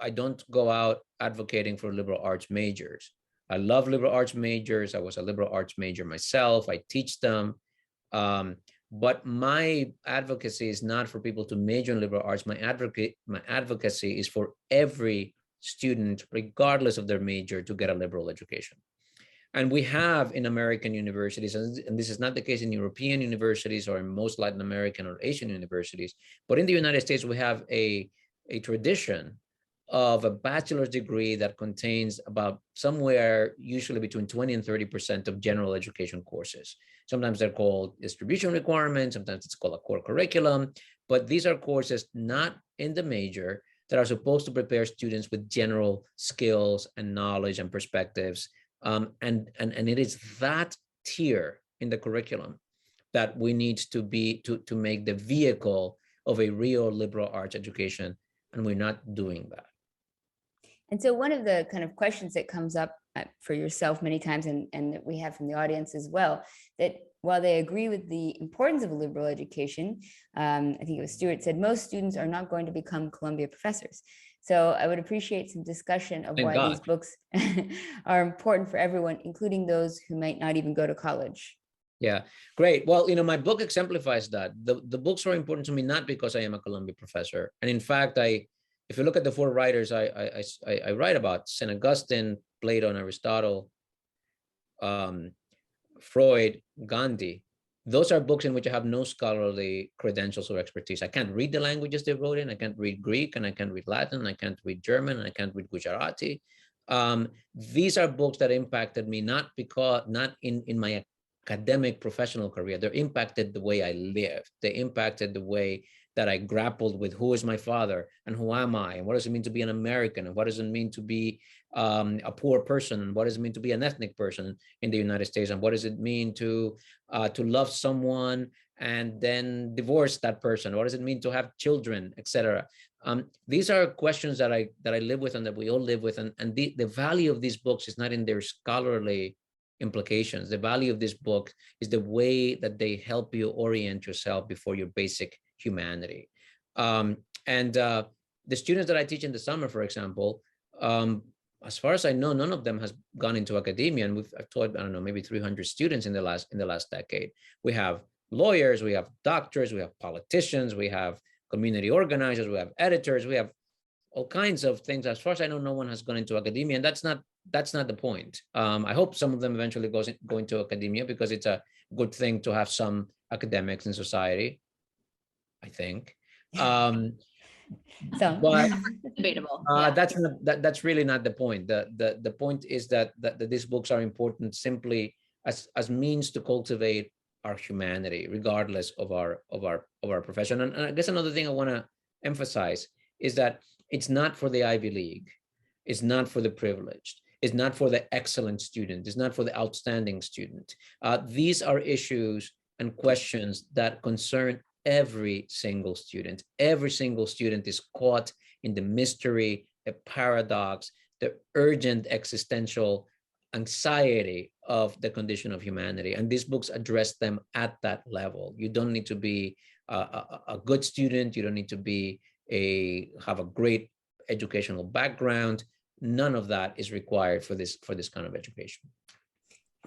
I don't go out advocating for liberal arts majors. I love liberal arts majors. I was a liberal arts major myself. I teach them. But my advocacy is not for people to major in liberal arts. My advocacy is for every student, regardless of their major, to get a liberal education. And we have in American universities, and this is not the case in European universities or in most Latin American or Asian universities, but in the United States, we have a tradition of a bachelor's degree that contains about somewhere usually between 20 and 30% of general education courses. Sometimes they're called distribution requirements, sometimes it's called a core curriculum, but these are courses not in the major that are supposed to prepare students with general skills and knowledge and perspectives. And it is that tier in the curriculum that we need to be to make the vehicle of a real liberal arts education, and we're not doing that. And so one of the kind of questions that comes up for yourself many times, and that we have from the audience as well, that while they agree with the importance of a liberal education, I think it was Stuart said, most students are not going to become Columbia professors. So I would appreciate some discussion of Thank why God. these books are important for everyone, including those who might not even go to college. Yeah, great. Well, my book exemplifies that. The books are important to me, not because I am a Columbia professor. And in fact, if you look at the four writers I write about, St. Augustine, Plato, and Aristotle, Freud, Gandhi, those are books in which I have no scholarly credentials or expertise. I can't read the languages they wrote in. I can't read Greek, and I can't read Latin, and I can't read German, and I can't read Gujarati. These are books that impacted me, not in my academic professional career. They impacted the way I lived. They impacted the way that I grappled with who is my father and who am I, and what does it mean to be an American, and what does it mean to be a poor person, and what does it mean to be an ethnic person in the United States, and what does it mean to love someone and then divorce that person? What does it mean to have children, etc.? These are questions that I live with and that we all live with, and the value of these books is not in their scholarly implications. The value of this book is the way that they help you orient yourself before your basic humanity. The students that I teach in the summer, for example, as far as I know, none of them has gone into academia, and I've taught, I don't know, maybe 300 students in the last decade. We have lawyers, we have doctors, we have politicians, we have community organizers, we have editors, we have all kinds of things. As far as I know, no one has gone into academia, and that's not the point. I hope some of them eventually go into academia, because it's a good thing to have some academics in society, I think. But debatable. That's really not the point. The point is that these books are important simply as means to cultivate our humanity, regardless of our profession. And I guess another thing I want to emphasize is that it's not for the Ivy League, it's not for the privileged, it's not for the excellent student, it's not for the outstanding student. These are issues and questions that concern every single student. Every single student is caught in the mystery, the paradox, the urgent existential anxiety of the condition of humanity. And these books address them at that level. You don't need to be a good student. You don't need to have a great educational background. None of that is required for this kind of education.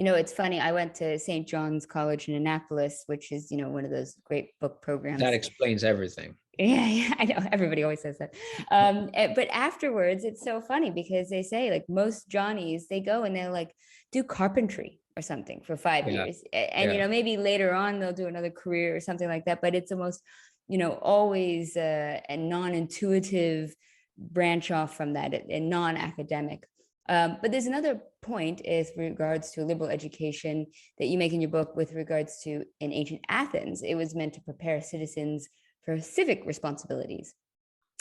It's funny. I went to St. John's College in Annapolis, which is, one of those great book programs. That explains everything. Yeah, I know. Everybody always says that. But afterwards, it's so funny because they say, like, most Johnnies, they go and they'll like do carpentry or something for 5 years. And, maybe later on they'll do another career or something like that. But it's almost, always a non-intuitive branch off from that, and non-academic. But there's another point with regards to liberal education that you make in your book with regards to in ancient Athens. It was meant to prepare citizens for civic responsibilities.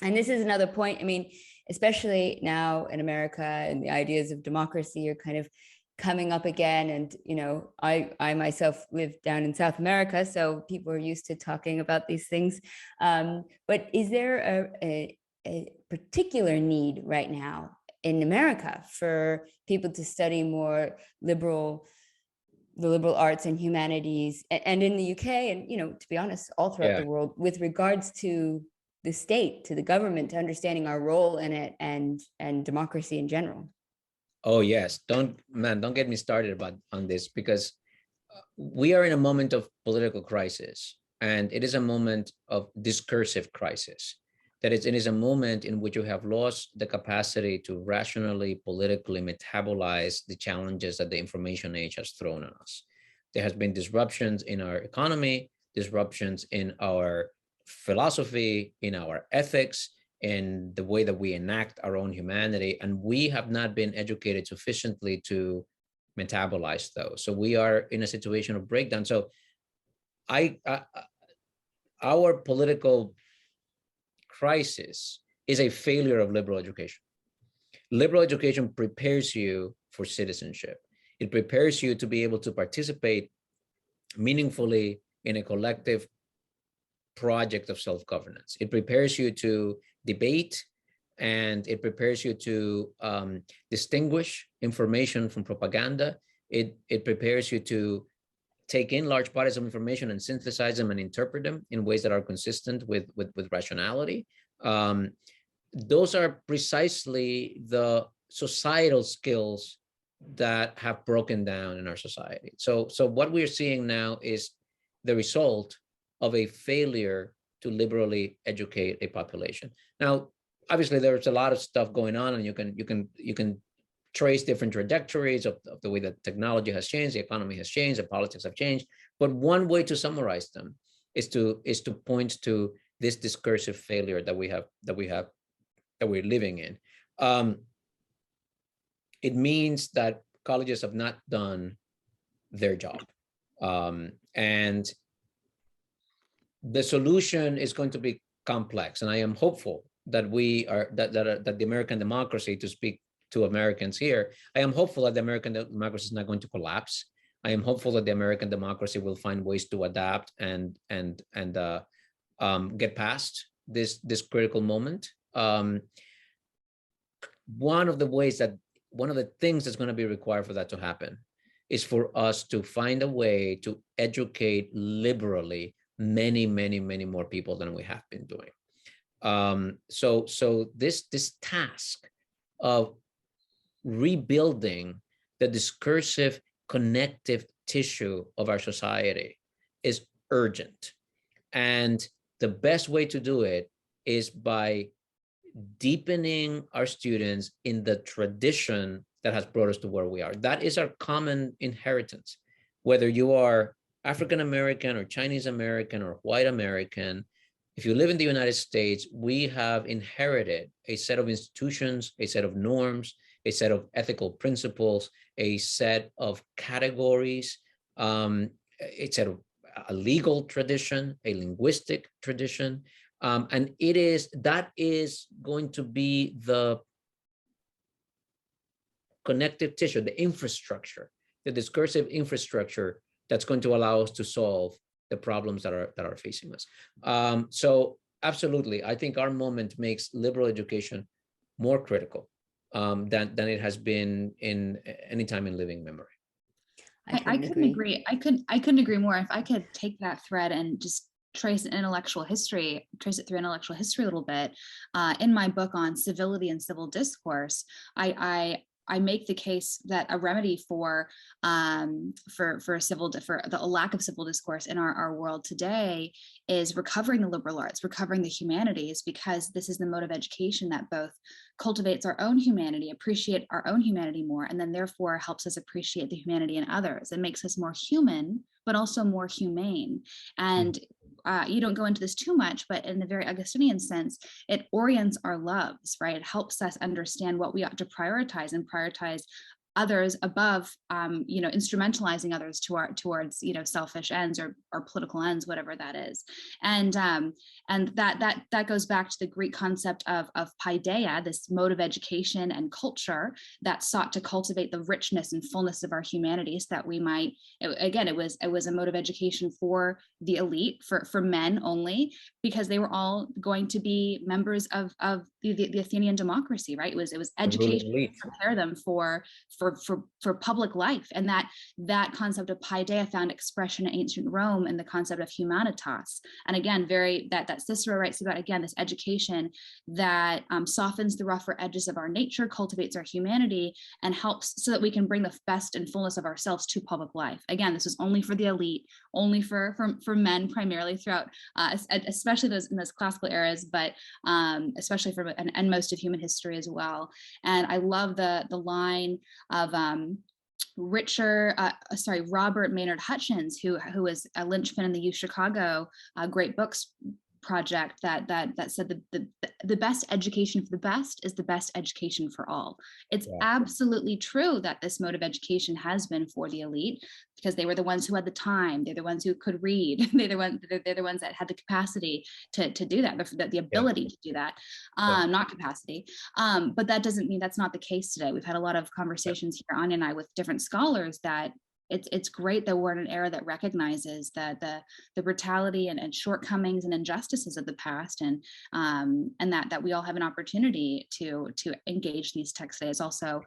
And this is another point. I mean, especially now in America, and the ideas of democracy are kind of coming up again. And, I myself live down in South America, so people are used to talking about these things. But is there a particular need right now in America for people to study more the liberal arts and humanities, and in the UK, and to be honest, all throughout the world, with regards to the state, to the government, to understanding our role in it, and democracy in general? Oh yes, don't get me started about on this, because we are in a moment of political crisis, and it is a moment of discursive crisis. That is, it is a moment in which you have lost the capacity to rationally, politically metabolize the challenges that the information age has thrown on us. There has been disruptions in our economy, disruptions in our philosophy, in our ethics, in the way that we enact our own humanity, and we have not been educated sufficiently to metabolize those. So we are in a situation of breakdown. So I our political crisis is a failure of liberal education. Liberal education prepares you for citizenship. It prepares you to be able to participate meaningfully in a collective project of self-governance. It prepares you to debate, and it prepares you to distinguish information from propaganda. It prepares you to take in large bodies of information and synthesize them and interpret them in ways that are consistent with rationality. Those are precisely the societal skills that have broken down in our society. So what we're seeing now is the result of a failure to liberally educate a population. Now, obviously, there's a lot of stuff going on, and you can trace different trajectories of the way that technology has changed, the economy has changed, the politics have changed. But one way to summarize them is to point to this discursive failure that we're living in. It means that colleges have not done their job, and the solution is going to be complex. And I am hopeful that that the American democracy, to speak to Americans here, I am hopeful that the American democracy is not going to collapse. I am hopeful that the American democracy will find ways to adapt and get past this critical moment. One of the things that's going to be required for that to happen is for us to find a way to educate liberally many more people than we have been doing. So this task of rebuilding the discursive connective tissue of our society is urgent. And the best way to do it is by deepening our students in the tradition that has brought us to where we are. That is our common inheritance. Whether you are African American or Chinese American or white American, if you live in the United States, we have inherited a set of institutions, a set of norms, a set of ethical principles, a set of categories, a set of a legal tradition, a linguistic tradition. And that is going to be the connective tissue, the infrastructure, the discursive infrastructure that's going to allow us to solve the problems that are facing us. So absolutely, I think our moment makes liberal education more critical than it has been in any time in living memory. I couldn't agree. I couldn't agree more. If I could take that thread and just trace it through intellectual history a little bit, in my book on civility and civil discourse, I make the case that a remedy for the lack of civil discourse in our world today is recovering the liberal arts, recovering the humanities, because this is the mode of education that both cultivates our own humanity, appreciate our own humanity more, and then therefore helps us appreciate the humanity in others. It makes us more human, but also more humane. And you don't go into this too much, but in the very Augustinian sense, it orients our loves, right? It helps us understand what we ought to prioritize and prioritize others above, instrumentalizing others towards selfish ends or political ends, whatever that is. And that goes back to the Greek concept of paideia, this mode of education and culture that sought to cultivate the richness and fullness of our humanities, that we might, it was a mode of education for the elite, for men only, because they were all going to be members of the Athenian democracy, right? It was education to prepare them for for public life, and that concept of paideia found expression in ancient Rome in the concept of humanitas. And again, that Cicero writes about, again, this education that softens the rougher edges of our nature, cultivates our humanity, and helps so that we can bring the best and fullness of ourselves to public life. Again, this was only for the elite, only for men primarily throughout, especially in those classical eras, but especially for and most of human history as well. And I love the line of Robert Maynard Hutchins, who was a linchpin in the U Chicago Great Books project, that said the best education for the best is the best education for all. It's absolutely true that this mode of education has been for the elite, because they were the ones who had the time, they're the ones who could read, they're the ones that had the capacity to do that, the ability to do that, not capacity. But that doesn't mean that's not the case today. We've had a lot of conversations here, Anya and I, with different scholars, that it's great that we're in an era that recognizes that the brutality and shortcomings and injustices of the past, and that we all have an opportunity to engage these texts today. It's also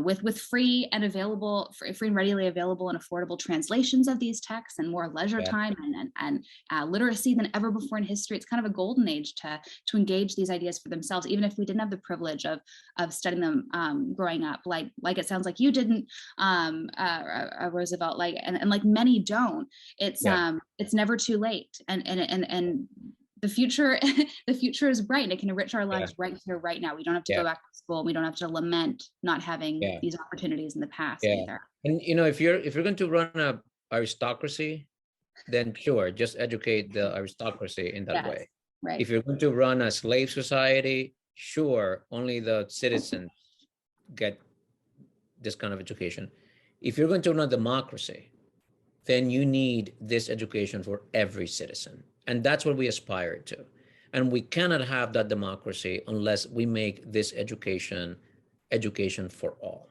with free and readily available and affordable translations of these texts, and more leisure time and literacy than ever before in history. It's kind of a golden age to engage these ideas for themselves, even if we didn't have the privilege of studying them growing up, like it sounds like you didn't, Roosevelt, and like many don't. It's never too late, and the future is bright, and it can enrich our lives right here, right now. We don't have to go back to school. We don't have to lament not having these opportunities in the past either. And if you're going to run a aristocracy, then sure, just educate the aristocracy in that way. Right. If you're going to run a slave society, sure, only the citizens get this kind of education. If you're going to run a democracy, then you need this education for every citizen. And that's what we aspire to. And we cannot have that democracy unless we make this education for all.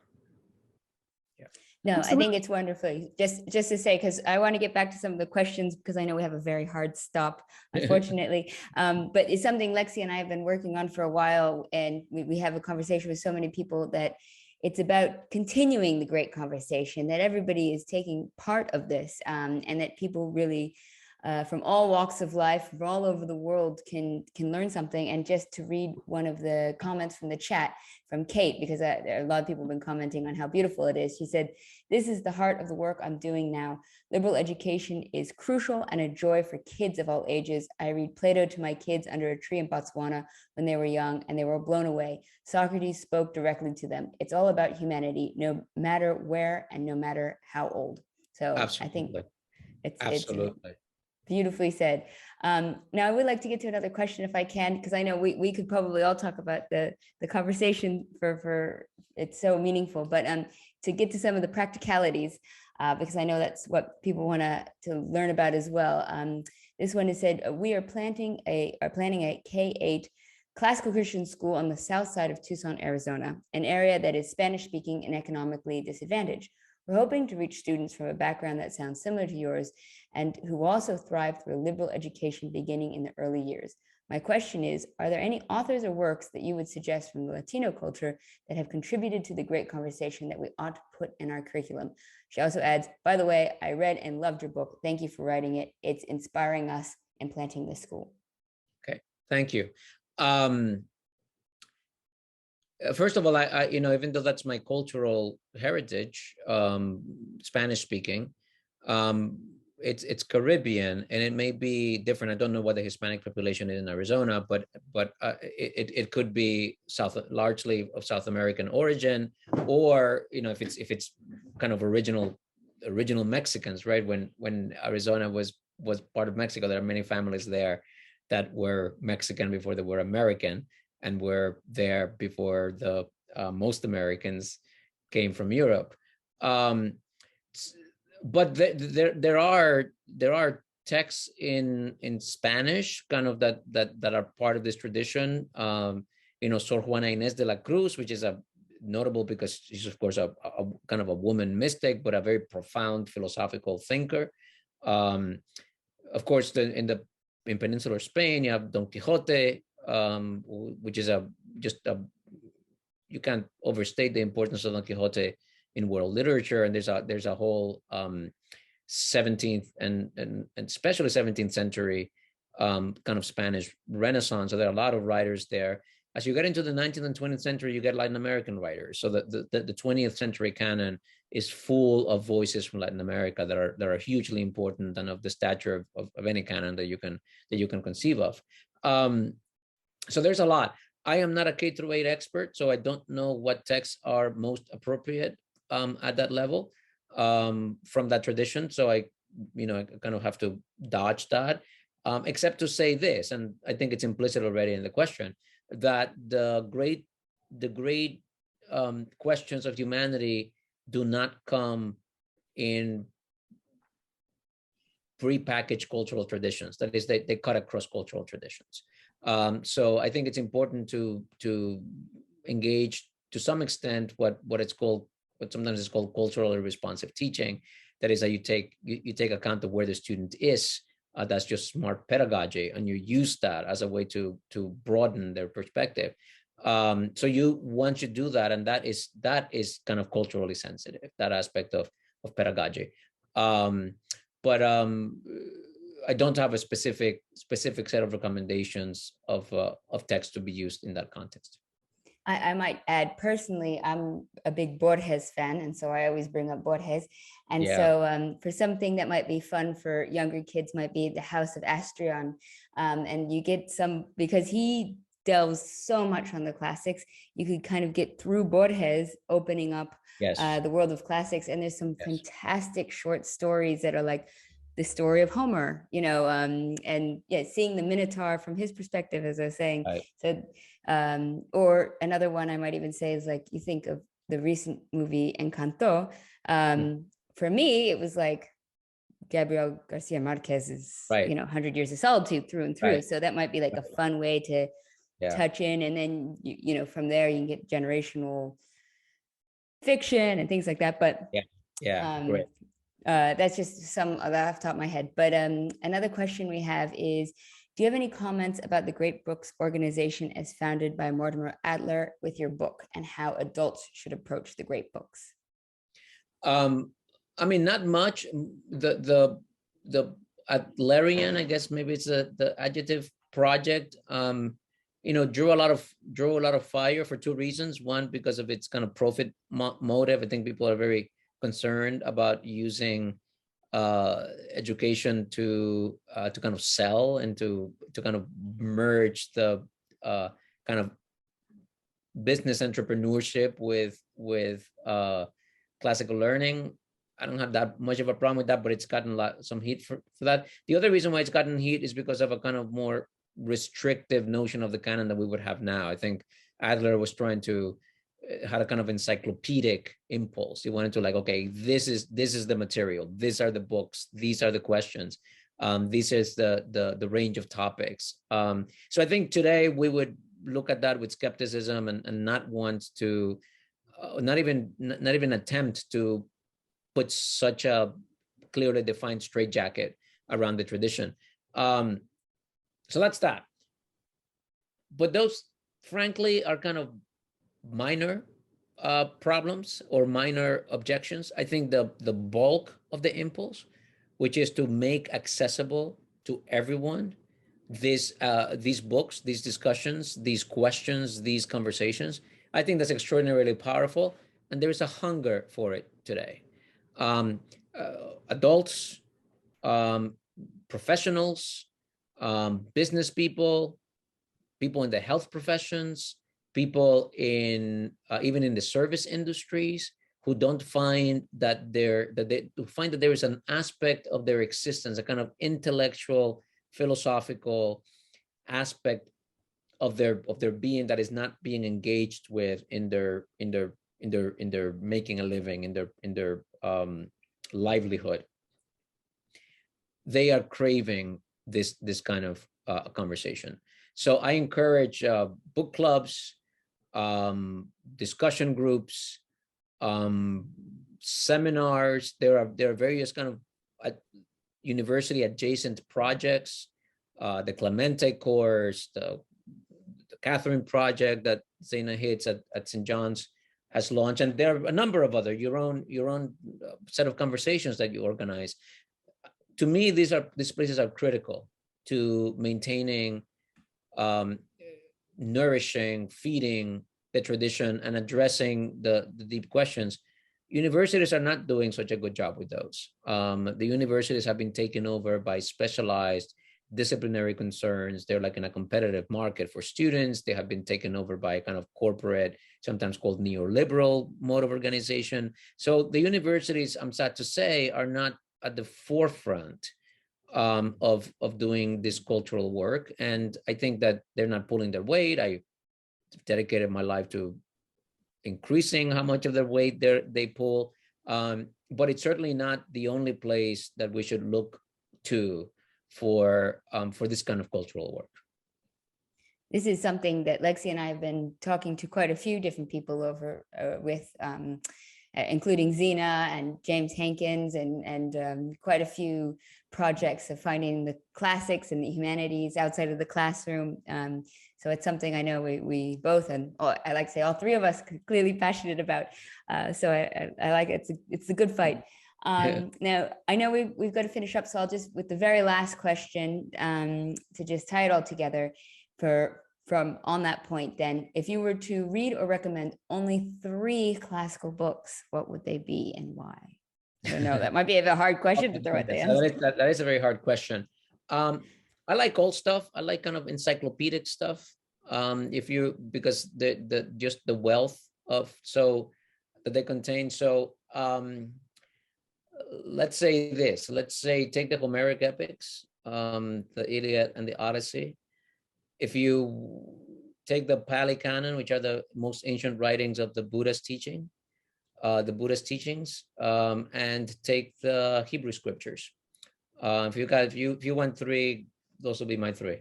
No, I think it's wonderful. Just to say, because I want to get back to some of the questions, because I know we have a very hard stop, unfortunately. But it's something Lexi and I have been working on for a while, and we have a conversation with so many people that it's about continuing the great conversation, that everybody is taking part of this, and that people really from all walks of life, from all over the world, can learn something. And just to read one of the comments from the chat from Kate, because a lot of people have been commenting on how beautiful it is. She said, "This is the heart of the work I'm doing now. Liberal education is crucial and a joy for kids of all ages. I read Plato to my kids under a tree in Botswana when they were young, and they were blown away. Socrates spoke directly to them. It's all about humanity, no matter where and no matter how old." So Absolutely. I think it's beautifully said. Now I would like to get to another question if I can, because I know we could probably all talk about the conversation for it's so meaningful, but to get to some of the practicalities, because I know that's what people want to learn about as well. This one has said, we are planning a K-8 classical Christian school on the south side of Tucson, Arizona, an area that is Spanish speaking and economically disadvantaged. We're hoping to reach students from a background that sounds similar to yours and who also thrive through a liberal education beginning in the early years. My question is, are there any authors or works that you would suggest from the Latino culture that have contributed to the great conversation that we ought to put in our curriculum? She also adds, by the way, I read and loved your book. Thank you for writing it. It's inspiring us in planting this school. Okay, thank you. First of all, I even though that's my cultural heritage, Spanish speaking, it's Caribbean, and it may be different. I don't know what the Hispanic population is in Arizona, but it could be largely of South American origin, or if it's kind of original Mexicans, right? When Arizona was part of Mexico, there are many families there that were Mexican before they were American, and were there before the most Americans came from Europe. But there are texts in Spanish, kind of that are part of this tradition. Sor Juana Inés de la Cruz, which is notable because she's of course a kind of a woman mystic, but a very profound philosophical thinker. Of course, in Peninsular Spain, you have Don Quixote, which is you can't overstate the importance of Don Quixote in world literature, and there's a whole 17th and especially 17th century kind of Spanish Renaissance. So there are a lot of writers there. As you get into the 19th and 20th century, you get Latin American writers. So the 20th century canon is full of voices from Latin America that are hugely important and of the stature of any canon that you can conceive of. So there's a lot. I am not a K through 8 expert, so I don't know what texts are most appropriate at that level from that tradition. So I kind of have to dodge that, except to say this, and I think it's implicit already in the question, that the great questions of humanity do not come in prepackaged cultural traditions. That is, they cut across cultural traditions. So I think it's important to engage to some extent what sometimes is called culturally responsive teaching. That is that you take account of where the student is. That's just smart pedagogy, and you use that as a way to broaden their perspective. So once you do that, and that is kind of culturally sensitive, that aspect of pedagogy. But I don't have a specific set of recommendations of text to be used in that context. I might add, personally, I'm a big Borges fan, and so I always bring up Borges. And so for something that might be fun for younger kids might be The House of Astrion. And you get because he delves so much on the classics, you could kind of get through Borges, opening up the world of classics. And there's some fantastic short stories that are like the story of Homer, and seeing the Minotaur from his perspective, as I was saying. Right. So, or another one I might even say is like, you think of the recent movie Encanto. For me, it was like Gabriel Garcia Marquez's, 100 Years of Solitude through and through. Right. So that might be like a fun way to touch in. And then, from there you can get generational fiction and things like that. But great. That's just some of that off the top of my head. But another question we have is, do you have any comments about the Great Books organization as founded by Mortimer Adler with your book, and how adults should approach the Great Books? I mean, not much. The Adlerian, I guess maybe it's the adjective project, drew a lot of fire for two reasons. One, because of its kind of profit motive. I think people are very concerned about using education to kind of sell and to kind of merge the kind of business entrepreneurship with classical learning. I don't have that much of a problem with that, but it's gotten some heat for that. The other reason why it's gotten heat is because of a kind of more restrictive notion of the canon that we would have now. I think Adler was trying to had a kind of encyclopedic impulse. He wanted to okay, this is the material. These are the books. These are the questions. This is the range of topics. So I think today we would look at that with skepticism and not want to, not even attempt to put such a clearly defined straitjacket around the tradition. So that's that. But those, frankly, are kind of minor problems or minor objections. I think the bulk of the impulse, which is to make accessible to everyone these books, these discussions, these questions, these conversations, I think that's extraordinarily powerful, and there is a hunger for it today. Adults, professionals, business people in the health professions, people in even in the service industries who don't find that there is an aspect of their existence, a kind of intellectual, philosophical aspect of their being that is not being engaged with in their making a living, in their livelihood. They are craving this kind of conversation. So I encourage book clubs, discussion groups, seminars. There are various kind of university adjacent projects, the Clemente course, the Catherine project that Zaina hits at St. John's has launched, and there are a number of other your own set of conversations that you organize. To me, these places are critical to maintaining, nourishing, feeding the tradition, and addressing the deep questions. Universities are not doing such a good job with those. The universities have been taken over by specialized disciplinary concerns. They're like in a competitive market for students. They have been taken over by a kind of corporate, sometimes called neoliberal mode of organization. So the universities, I'm sad to say, are not at the forefront of doing this cultural work. And I think that they're not pulling their weight. I dedicated my life to increasing how much of their weight they pull. But it's certainly not the only place that we should look to for this kind of cultural work. This is something that Lexi and I have been talking to quite a few different people over with, including Zena and James Hankins, and quite a few projects of finding the classics and the humanities outside of the classroom. So it's something I know we both, and I like to say all three of us, clearly passionate about. So I like it. It's a good fight. Now, I know we've got to finish up, so I'll just, with the very last question, to just tie it all together from on that point, then, if you were to read or recommend only 3 classical books, what would they be and why? So no, that might be a hard question to throw at the end. That is a very hard question. I like old stuff. I like kind of encyclopedic stuff. Because the just the wealth of that they contain. So let's say this. Let's say take the Homeric epics, the Iliad and the Odyssey. If you take the Pali Canon, which are the most ancient writings of the Buddha's teachings, and take the Hebrew scriptures. If you want 3, those will be my 3.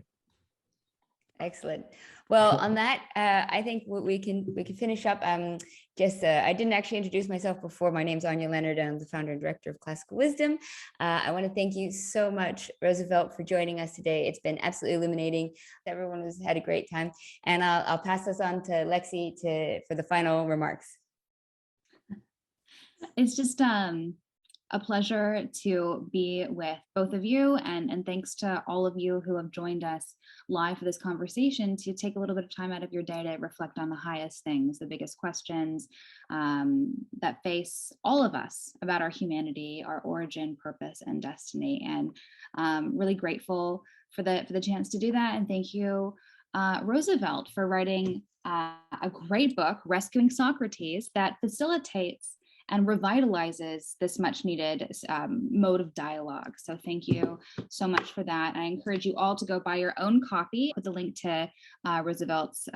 Excellent. Well, on that, I think we can finish up. I didn't actually introduce myself before. My name's Anya Leonard, and I'm the founder and director of Classical Wisdom. I want to thank you so much, Roosevelt, for joining us today. It's been absolutely illuminating. Everyone has had a great time, and I'll pass this on to Lexi for the final remarks. It's just a pleasure to be with both of you, and thanks to all of you who have joined us live for this conversation, to take a little bit of time out of your day to reflect on the highest things, the biggest questions that face all of us about our humanity, our origin, purpose, and destiny. And really grateful for the chance to do that. And thank you, Roosevelt, for writing a great book, Rescuing Socrates, that facilitates and revitalizes this much needed mode of dialogue. So thank you so much for that. I encourage you all to go buy your own copy with the link to Roosevelt's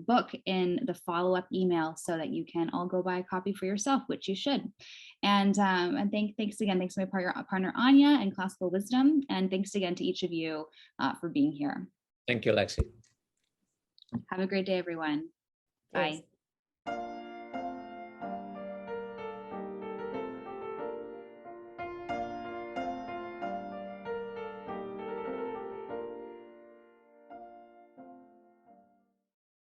book in the follow-up email, so that you can all go buy a copy for yourself, which you should. And thanks again. Thanks to my partner Anya and Classical Wisdom. And thanks again to each of you for being here. Thank you, Lexi. Have a great day, everyone. Bye.